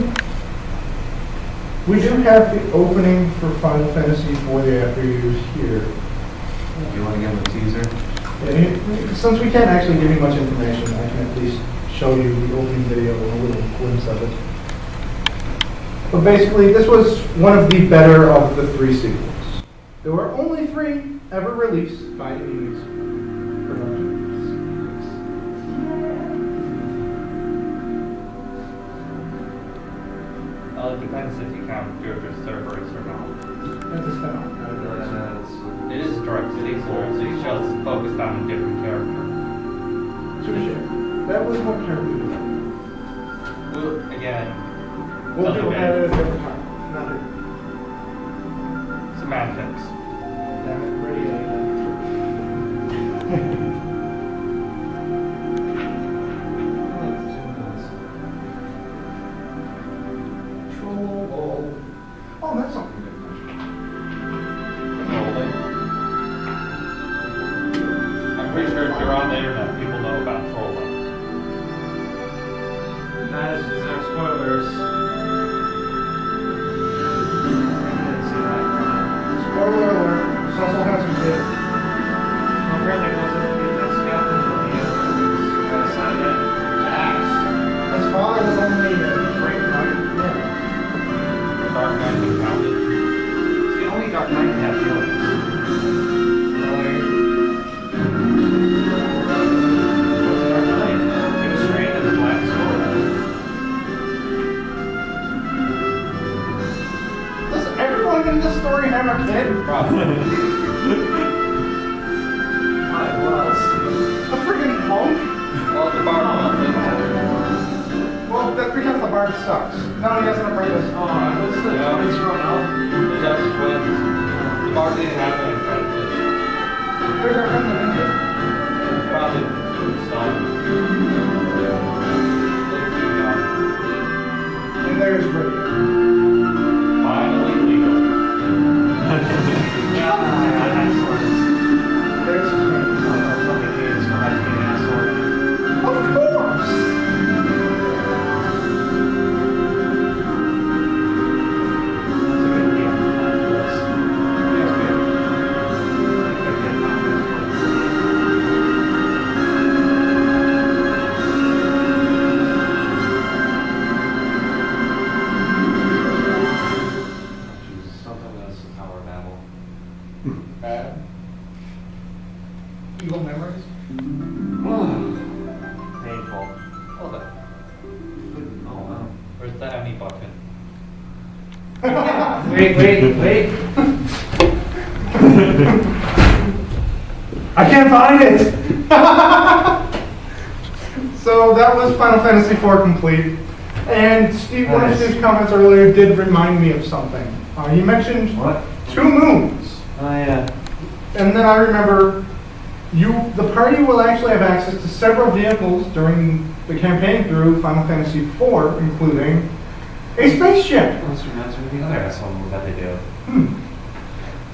we do have the opening for Final Fantasy for the after years here. You want to give them a teaser? Since we can't actually give you much information, I can at least show you the opening video and a little glimpse of it. But basically, this was one of the better of the 3 sequels. There were only 3 ever released by Enix Productions. Well, it depends if you count Jojo's Cerberus or not. That's a spin-off. not a direct sequel. It is a direct sequel, so it's just focused on a different character. Touche. That was what character did that. Well, again, We'll Another do game. that at a different time. Not here. semantics. Damn it, ready Troll ball. Oh, that's something good. Rolling. I'm pretty sure if you're on the internet, people know about trolling. Guys, these are spoilers. Spoiler alert, Cecil has a kid. Apparently it wasn't that's captain for the gotta sign it. His father was only a great knight. Yeah. Dark Knight and Founded. It's the only Dark Knight to have feelings. What's a Dark Knight? He was trained in the Black Sword. Does everyone in this story have a kid? Probably. Why, who else? A friggin' monk? Well, the bar Well, that's because the bard sucks. No, he has an apprentice. Oh, what's the Yeah. twins growing up? There's actually twins. The bar didn't have any apprentices. There's our friend the ninja. Probably son. Little too young. And there's Ricky. Finally legal. There's his name. Of course! Jesus, don't tell me this is Tower Babel. Bad. Evil memories. Painful. Hold on. Oh, wow. Where's the Emmy button? Wait. I can't find it! So that was Final Fantasy IV complete. And Steve, one of Nice. Steve's comments earlier did remind me of something. He mentioned What? 2 moons. Oh, yeah. And then I remember the party will actually have access to several vehicles during the campaign through Final Fantasy IV, including a spaceship. This reminds me of the other asshole move that they do. Hmm.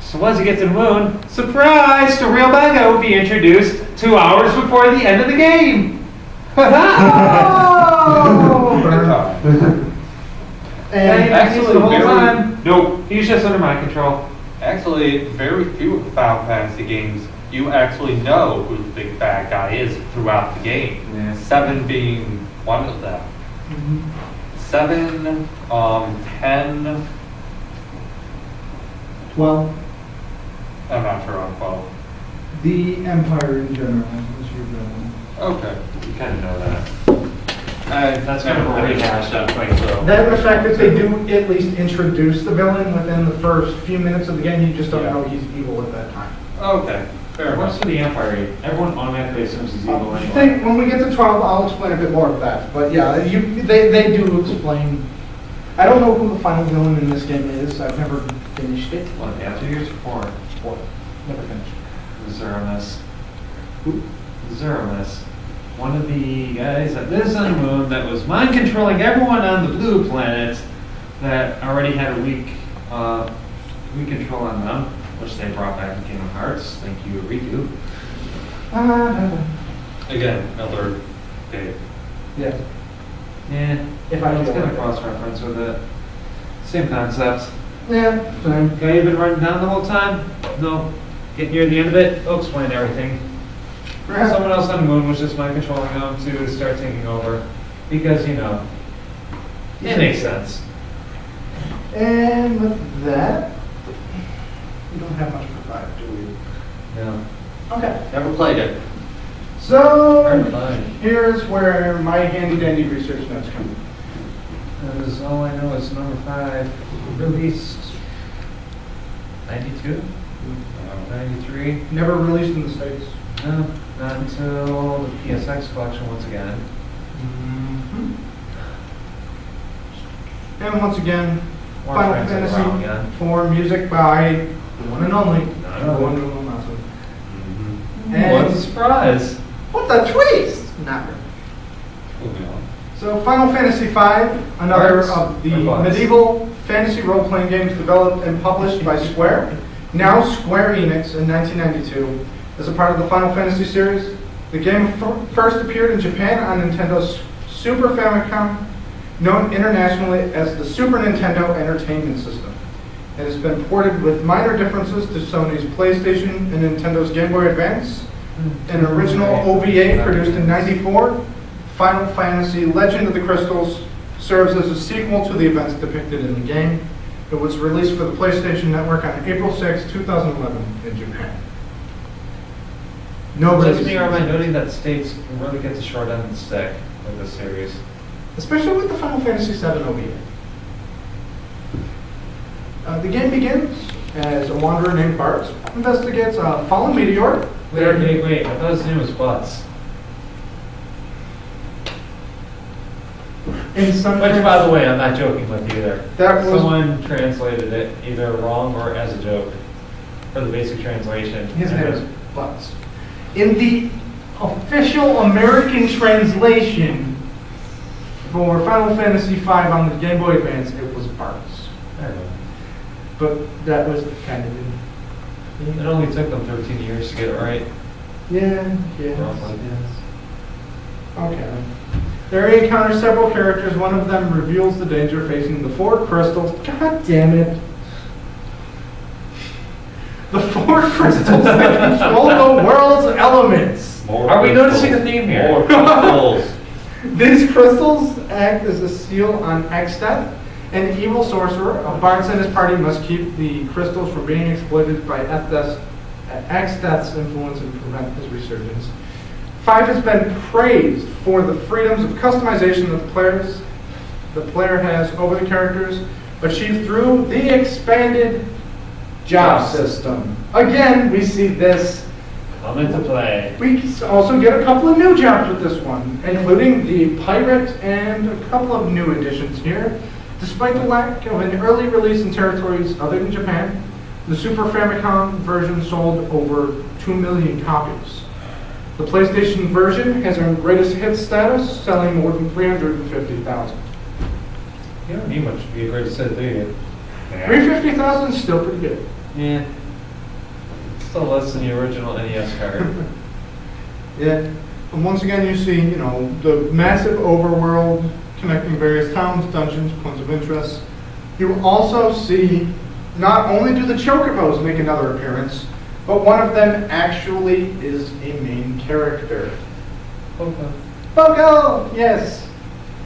So once you get to the moon, surprise! The real bad guy will be introduced 2 hours before the end of the game. Oh! Good job. And Actually, the whole very- time. Nope, he's just under my control. Actually, very few of the Final Fantasy games, you actually know who the big bad guy is throughout the game. Yeah. 7 being one of them. 7, 10, 12. I'm not sure on 12. The Empire in general is your villain. Okay. You kind of know that. That's kind of a rehash of playing through. Then the fact that they do at least introduce the villain within the first few minutes of the game, you just don't know he's evil at that time. Okay, fair What's enough. for the Empire? Everyone automatically assumes he's evil I anyway. think when we get to 12, I'll explain a bit more of that. But yeah, they do explain. I don't know who the final villain in this game is. I've never finished it. What, after years or four? Never finished. Zeramis. Who? Zeramis. One of the guys that lives on the moon that was mind controlling everyone on the blue planet that already had a weak control on them, which they brought back in Kingdom Hearts. Thank you, Riku. Again, another Dave. Yeah. Yeah, If I it's feel kind like of it. cross-reference with it. Same concept. Yeah, same. Guy you've been running down the whole time? No. Get near the end of it, they'll explain everything. Someone else on the moon was just mind controlling them to start taking over. Because, you know, it makes sense. And with that, we don't have much for 5, do we? No. Okay. Never played it. So Fine. here's where my handy dandy research notes come in. That is all I know is number 5, released 92? 93? Never released in the States. No, not until the PSX collection once again. And once again, More Final friends around Fantasy again. 4 music by the one and only. Not The one and only Master. What a surprise! What the twist? Not really. Moving on. So Final Fantasy V, another Arts of the or bugs? medieval fantasy role-playing games developed and published by Square, now Square Enix in 1992, as a part of the Final Fantasy series. The game first appeared in Japan on Nintendo's Super Famicom known internationally as the Super Nintendo Entertainment System. It has been ported with minor differences to Sony's PlayStation and Nintendo's Game Boy Advance. An original OVA produced in '94, Final Fantasy Legend of the Crystals, serves as a sequel to the events depicted in the game. It was released for the PlayStation Network on April 6, 2011 in Japan. Just me or am I noting that States really gets a short end of the stick with this series? Especially with the Final Fantasy VII OVA. The game begins as a wanderer named Bart investigates a fallen meteor. Wait, I thought his name was Butts. In some Which, by the way, I'm not joking with either. That was- Someone translated it either wrong or as a joke for the basic translation. His name is Butts. In the official American translation for Final Fantasy V on the Game Boy Advance, it was Bart's. I don't know. But that was kind of It only took them 13 years to get it right. yeah. Roughly. Okay. There he encounters several characters. One of them reveals the danger facing the four crystals. God damn it. The four crystals that control the world's elements. Are we noticing a theme here? More crystals. These crystals act as a seal on Exdeath, an evil sorcerer. Barnes and his party must keep the crystals from being exploited by Exdeath's influence and prevent his resurgence. 5 has been praised for the freedoms of customization that the player has over the characters, achieved through the expanded job system. Again, we see this. Come into play. We also get a couple of new jobs with this one, including the pirate and a couple of new additions here. Despite the lack of an early release in territories other than Japan, the Super Famicom version sold over 2 million copies. The PlayStation version has earned greatest hit status, selling more than 350,000. You don't need much to be a great set, do you? 350,000 is still pretty good. Yeah. Still less than the original NES card. Yeah. And once again, you see, the massive overworld connecting various towns, dungeons, points of interest. You also see, not only do the Chocobos make another appearance, but one of them actually is a main character. Okay. Poco! Yes.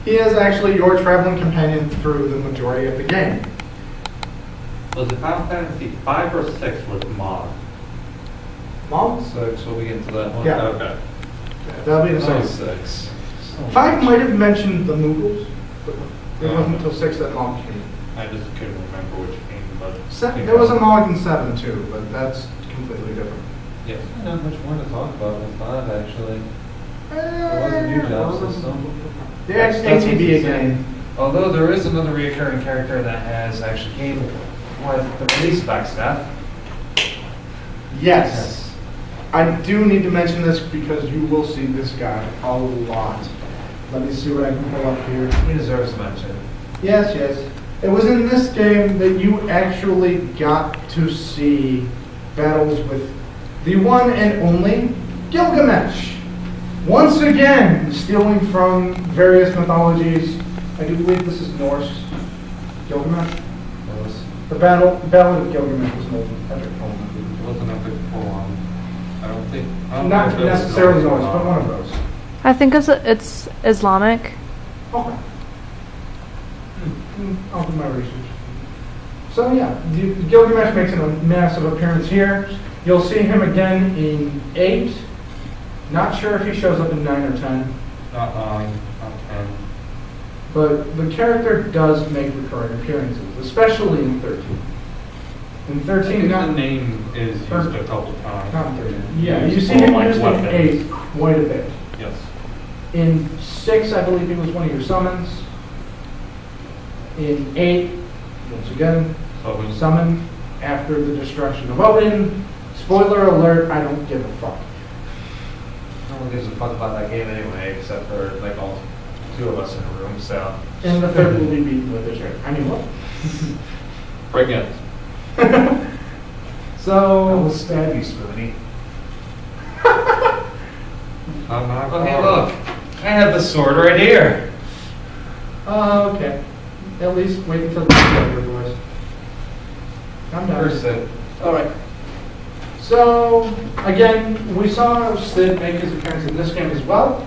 He is actually your traveling companion through the majority of the game. Was it Final Fantasy 5 or 6 with mod? Mom? 6, we'll get into that one. Yeah. Okay. That'll be the Oh, same. 6. 5 might have mentioned the Moogles, but it wasn't until 6 that Mom came. I just couldn't remember which game, but... There was a Mog in 7 too, but that's completely different. Yes. Not much more to talk about with 5, actually. There was a new job system. The ATB again. Although there is another recurring character that has actually came with the release spec stuff. Yes. I do need to mention this because you will see this guy a lot. Let me see what I can pull up here. He deserves mention. Yes. It was in this game that you actually got to see battles with the one and only Gilgamesh. Once again, stealing from various mythologies. I do believe this is Norse. Gilgamesh. The Ballad of Gilgamesh was an old epic poem. It wasn't a big poem. I don't think... Not necessarily Norse, but one of those. I think it's Islamic. Okay. I'll do my research. So yeah, Gilgamesh makes a massive appearance here. You'll see him again in 8. Not sure if he shows up in 9 or 10. Not 9, not 10. But the character does make recurring appearances, especially in 13. In 13, The name is used a couple times. Not 13. Yeah, you see him used in 8 quite a bit. Yes. In 6, I believe he was one of your summons. In 8, once again, summon after the destruction of Odin. Spoiler alert, I don't give a fuck. No one gives a fuck about that game anyway, except for like all 2 of us in a room, so. And the 3rd will be beaten with this right. I mean, what? Bring it. I So, will stab you, Spoony. I'm not Oh, hey, look. I have the sword right here. Okay. At least wait until the end, boys. I'm done. First set. All right. So, again, we saw Sid make his appearance in this game as well.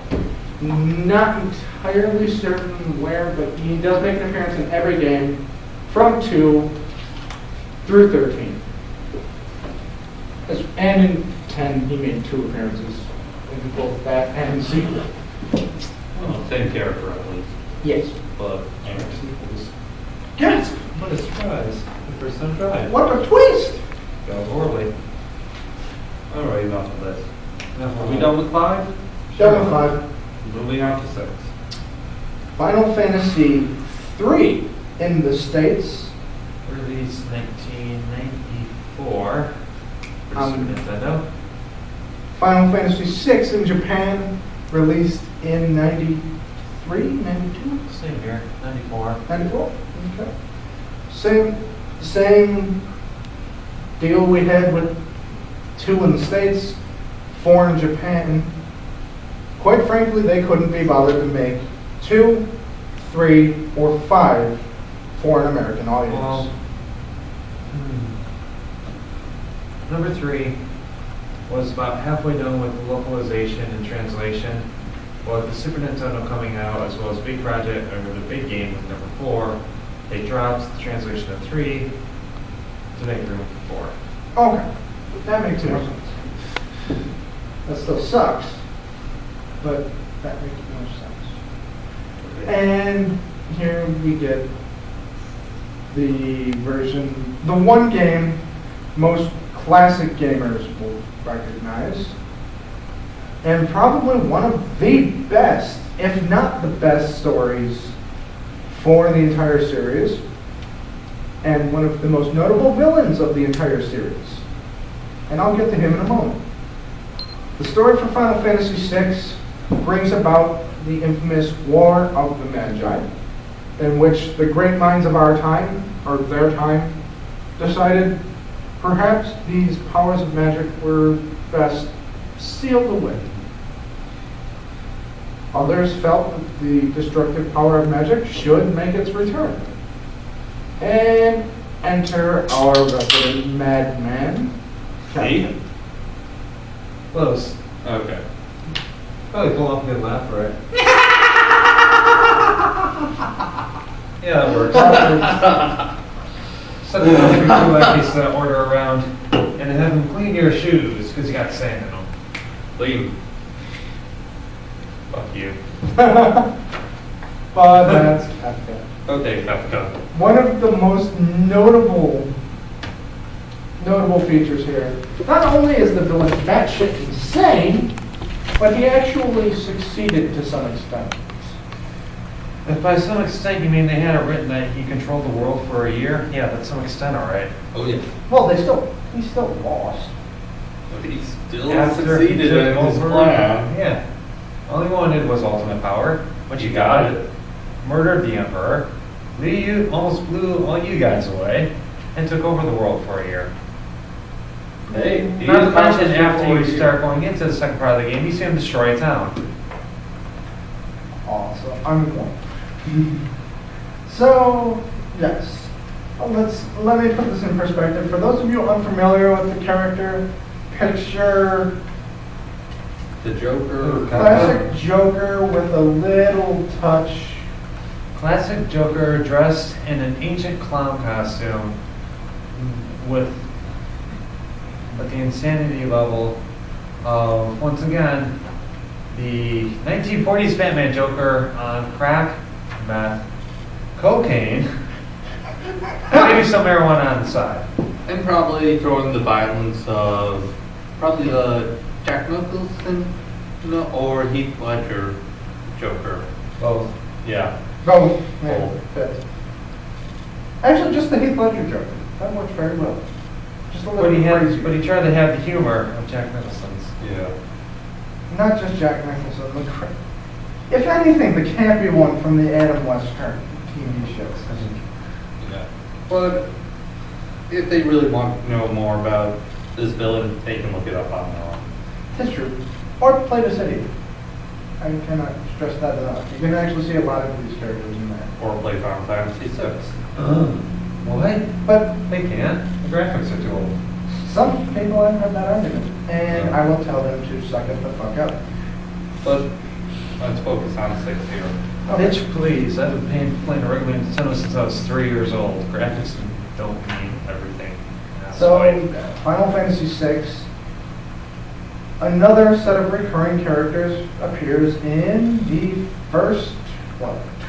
Not entirely certain where, but he does make an appearance in every game from 2 through 13. And in 10, he made 2 appearances in both that and sequel. Well, same character at least, Yes. but Yes! What a surprise. The first time try. What a twist! Go horribly. all right, enough of this. No, Are we done with 5? Number 5. Moving on to 6. Final Fantasy 3 in the States. Released 1994 for Super Nintendo. Final Fantasy 6 in Japan, released in 93, 92, Same here, 94. 94? Okay. Same deal we had with 2 in the States, 4 in Japan. Quite frankly, they couldn't be bothered to make 2, 3, or 5 for an American audience. Well, number 3 was about halfway done with the localization and translation. With the Super Nintendo coming out, as well as big project, or the big game with number 4, they dropped the translation of 3 to make room for 4. Okay, that makes more sense. That still sucks, but that makes more sense. And here we get the version, the one game most classic gamers will recognize, and probably one of the best, if not the best stories for the entire series, and one of the most notable villains of the entire series. And I'll get to him in a moment. The story for Final Fantasy VI brings about the infamous War of the Magi, in which the great minds of our time, or their time, decided perhaps these powers of magic were best sealed away. Others felt that the destructive power of magic should make its return. And enter our resident madman, Captain. Close. Okay. Probably pull off a good laugh for it. Yeah, that works. Something else we do like is order around and have them clean your shoes because you got sand in them. Leave. Fuck you. But that's Captain. Okay, Kafka. One of the most notable features here, not only is the villain batshit insane, but he actually succeeded to some extent. If by some extent you mean they had it written that he controlled the world for a year, yeah, that's some extent, all right. Oh yeah. Well, he still lost. But he still After he succeeded took in his over- plan. Yeah. All he wanted was ultimate power. Once you got it, murdered the emperor, almost blew all you guys away, and took over the world for a year. Hey, Not to he's mention, accomplished after it you for a start year. going into the second part of the game, you see him destroy a town. Also, I'm one. So, yes. Let me put this in perspective. For those of you unfamiliar with the character, picture The Joker. classic Joker with a little touch. Classic Joker dressed in an ancient clown costume with at the insanity level of, once again, the 1940s Batman Joker on crack, meth, cocaine, and maybe some marijuana on the side. And probably throwing the violence of probably the Jack Nicholson or Heath Ledger Joker. Both. Yeah. Both. Yeah, Both. fits. Actually, just the Heath Ledger Joker. That works very well. Just a little But he bit had, crazy. but he tried to have the humor of Jack Nicholson's. Yeah. Not just Jack Nicholson. If anything, the campy one from the Adam Western TV shows. Yeah. But if they really want to know more about this villain, they can look it up on their own. That's true. Or play the city. I cannot stress that enough. You can actually see a lot of these characters in there. Or play Final Fantasy VI. What? But They can't. The graphics are too old. some people have had that argument, and I will tell them to suck it the fuck up. But let's focus on 6 here. Bitch, please. I've been playing a regular Nintendo since I was 3 years old. Graphics don't mean everything. That's So, why- Final Fantasy VI, another set of recurring characters appears in the first,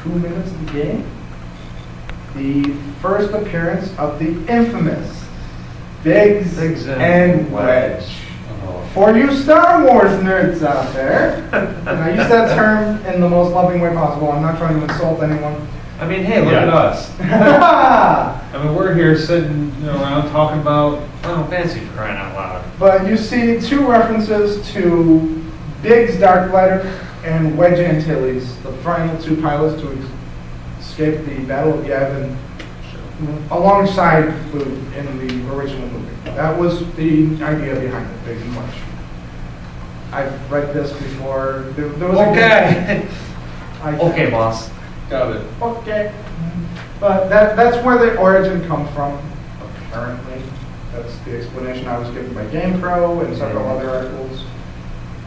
2 minutes of the game? The first appearance of the infamous Biggs Biggs and and Wedge. Oh. For you Star Wars nerds out there, and I use that term in the most loving way possible, I'm not trying to insult anyone. I mean, hey, look Yeah. at us. I mean, we're here sitting around talking about Final Fantasy for crying out loud. But you see 2 references to Biggs Darkblighter and Wedge Antilles, the final 2 pilots to escape the Battle of Yavin, alongside Luke in the original movie. That was the idea behind it, Biggs and Wedge. I've read this before. There was Okay. Okay, boss. Got it. Okay. But that's where the origin comes from, apparently. That's the explanation I was given by GamePro and several other articles.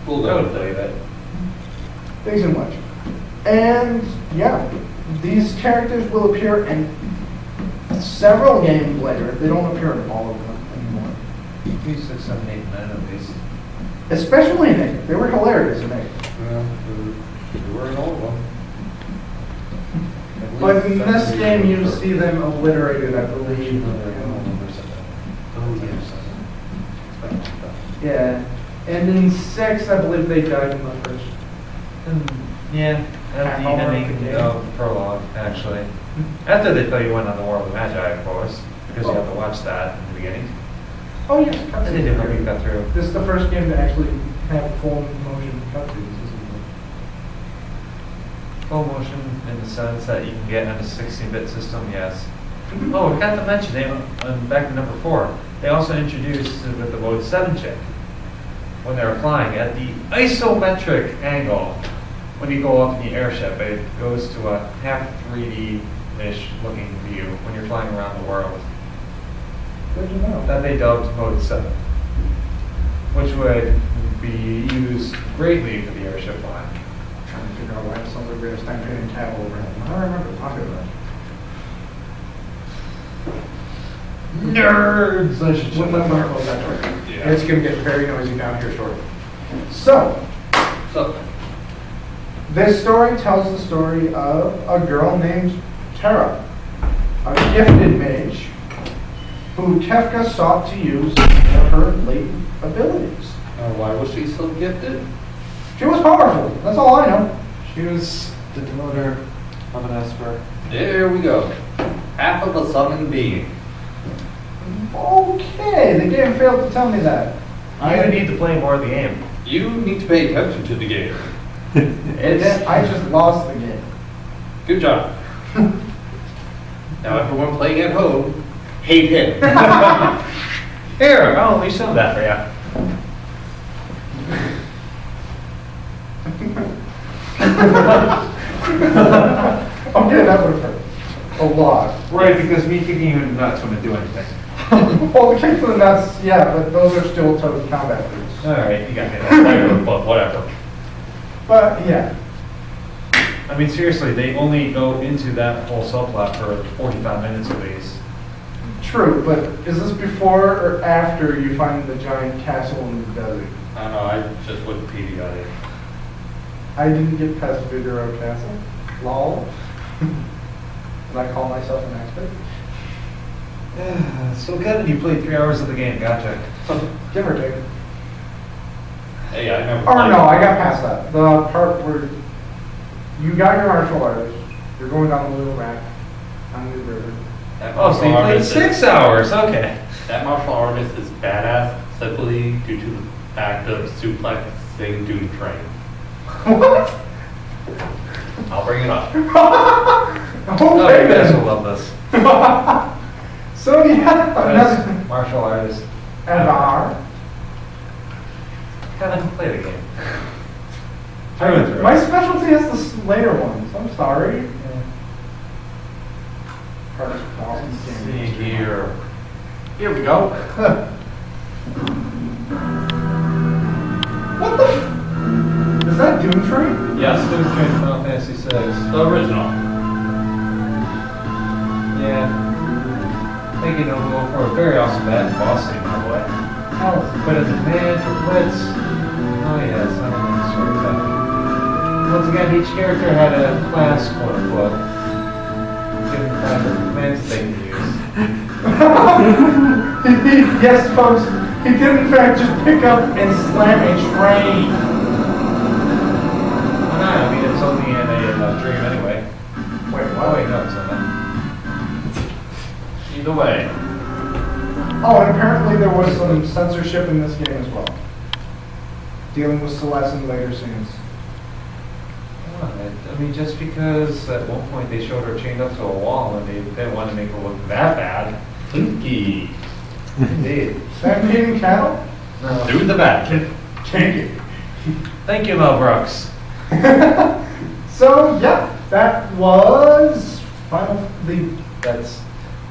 We'll go tell you that. Things and much. And yeah, these characters will appear in several games later. They don't appear in all of them anymore. 3, 6, 7, 8, 9 at least. Especially in 8. They were hilarious in 8. Yeah, we were in all of them. But in this game, you see them obliterated, I believe. Yeah. And in 6, I believe they died in the first. Yeah, at the ending of the prologue, actually. After they tell you went on the War of the Magi, of course, because you have to watch that in the beginning. Oh, yes. And they did help you cut through. This is the first game to actually have full motion cutscenes, isn't Full motion in the sense that you can get on a 16-bit system, yes. it? Oh, we forgot to mention, back to number 4, they also introduced with the Mode 7 chick, when they were flying, at the isometric angle. When you go up in the airship, it goes to a half 3D-ish looking view when you're flying around the world. Good to know. That they dubbed Mode 7, which would be used greatly for the airship flying. I'm trying to figure out why it sounds like we have time painting cattle overhead. I don't remember talking about it. Nerds! I should When shut that we door. close that door. Yeah. It's going to get very noisy down here shortly. So, So, this story tells the story of a girl named Terra, a gifted mage who Kefka sought to use her latent abilities. why was she so gifted? She was powerful, that's all I know. She was the daughter of an Esper. There we go. Half of a summoned being. Okay, the game failed to tell me that. You need to play more of the game. You need to pay attention to the game. I just lost the game. Good job. Now everyone playing at home, hate him. Here, oh, we showed that for you. Okay, that would have hurt a lot. Right, because me kicking you in the nuts wouldn't do anything. Well, the kick to the nuts, yeah, but those are still total combat moves. Alright, you got me there, but whatever. But yeah, I mean, seriously, they only go into that whole subplot for 45 minutes at least. true, but is this before or after you find the giant castle in the desert? I don't know, I just wouldn't PDI it. I didn't get past Figaro Castle. Lol. Did I call myself an expert? So Kevin, you played 3 hours of the game, gotcha. Give or take. Hey, I never Or played no, it. I got past that. The part where you got your martial arts, you're going down the little map, on the river. That Oh, so you martial played artist 6 is- hours, okay. That martial artist is badass simply due to the fact of suplexing Doom Train. What? I'll bring it up. Oh, Okay you guys will then. love this. So yeah, As another martial artist. Evar. Kevin, play the game. I went through My it. specialty is the later ones. I'm sorry. Let's see here. Here we go. What the? Is that Doom Train? Yes, Doom Train Final Fantasy VI. The original. Yeah. Thinking of going for a very awesome bad boss scene, by the way. Oh, but in the man for Blitz. Oh yes, I don't know the story about it. Once again, each character had a class, quote unquote. Given the kind of commands they can use. Yes, folks. He did in fact just pick up and slam a train. Why not? I mean, it's only in a dream anyway. Wait, Oh wait, no, it's not. Either way. Oh, and apparently there was some censorship in this game as well. Dealing with Celeste in later scenes. I mean, just because at one point they showed her chained up to a wall and they didn't want to make her look that bad. Pinky. Indeed. Stampeding cattle? No. Do the back. Thank you. Thank you, Mel Brooks. So, yeah, that was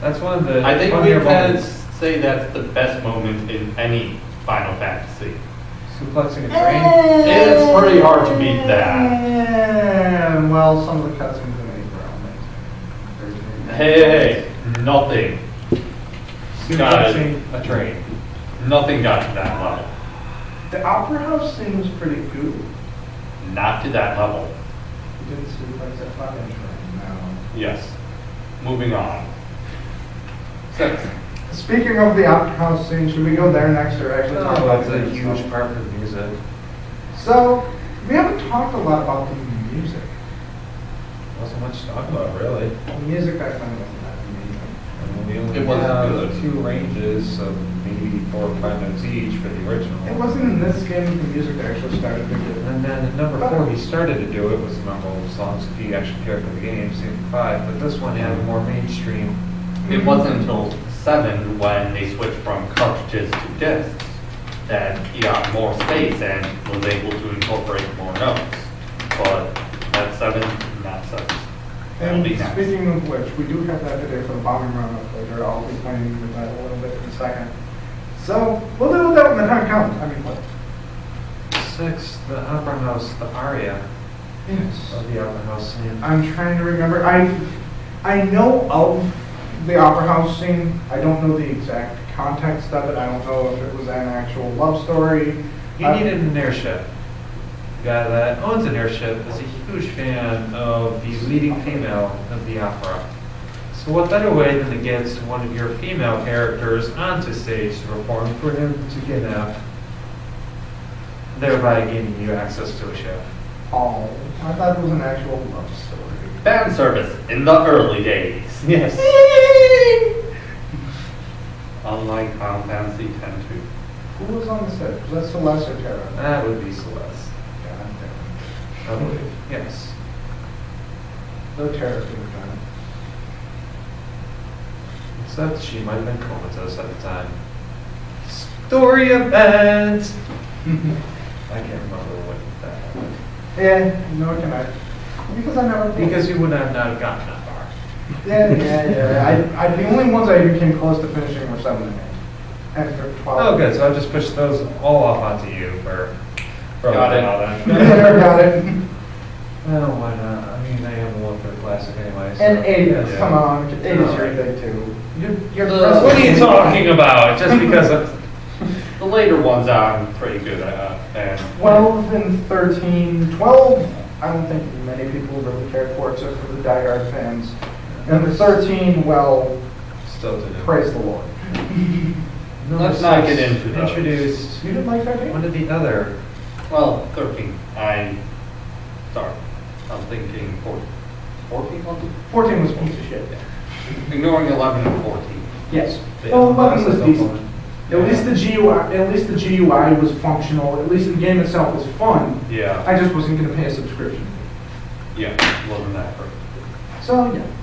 That's one of the. I think we funnier can moments. say that's the best moment in any Final Fantasy. Suplexing a train. It's pretty hard to beat that. And, well, some of the cutscenes in 8 were amazing. Hey, nothing. Got it. Suplexing a train. Nothing got to that level. The Opera House scene was pretty good. Not to that level. You didn't see like that fucking train, no. Yes. Moving on. 6. Speaking of the Opera House scene, should we go there next or actually talk Oh, about that's a the huge stuff? part of the music. So, we haven't talked a lot about the music. Wasn't much to talk about, really. The music back then wasn't that amazing. I mean, we only It wasn't have good. 2 ranges of maybe 4 or 5 notes each for the original. It wasn't in this game that the music actually started to get. And then at number 4, he started to do it was the number of songs that he actually cared for the game, same 5. But this one had more mainstream. It wasn't until 7 when they switched from cartridges to discs that he got more space and was able to incorporate more notes. But that's 7, not 6. That'll And be next. speaking of which, we do have that video for the bombing run up later. I'll be playing with that a little bit in a second. So, we'll deal with that when the time comes. I mean, what? 6, the Opera House, the aria Yes. of the Opera House scene. I'm trying to remember. I know of the Opera House scene. I don't know the exact context of it. I don't know if it was an actual love story. He needed an airship. The guy that owns an airship is a huge fan of the leading female of the opera. So what better way than to get one of your female characters onto stage to perform for him to kidnap, thereby gaining you access to a ship. Oh, I thought it was an actual love story. Fan service in the early days. Yes. Unlike Final Fantasy X-2. Who was on the set? Was that Celeste or Terra? That would be Celeste, God I believe. Yes. damn. No Terra could have done it. Except she might have been comatose at the time. Story event! I can't remember when that happened. Yeah, nor can I. Because I never. Because you would have not gotten that far. Yeah. The only ones I even came close to finishing were 7 and 8. And for 12. Oh, good. So I'll just push those all off onto you for a Got it. while then. Yeah, got it. Well, why not? I mean, I have one for the classic anyway. So. And 8, Yeah. come on. 8 is your Alright. thing too. You're What are you talking about? Just because of... The later ones I'm pretty good at. And 12 and 13. 12, I don't think many people really cared for except for the diehard fans. And the 13, well, Still to do. praise the Lord. Let's not get into those. Introduced You didn't like 13? one of the other. well, 13. Sorry. I'm thinking 14. 14 was it? 14 was a piece of shit. Ignoring 11 and 14. Yes. The Well, 11 was Elmo's decent. one. At least the GUI was functional. At least the game itself was fun. Yeah. I just wasn't going to pay a subscription. Yeah. Wasn't that great. So, yeah.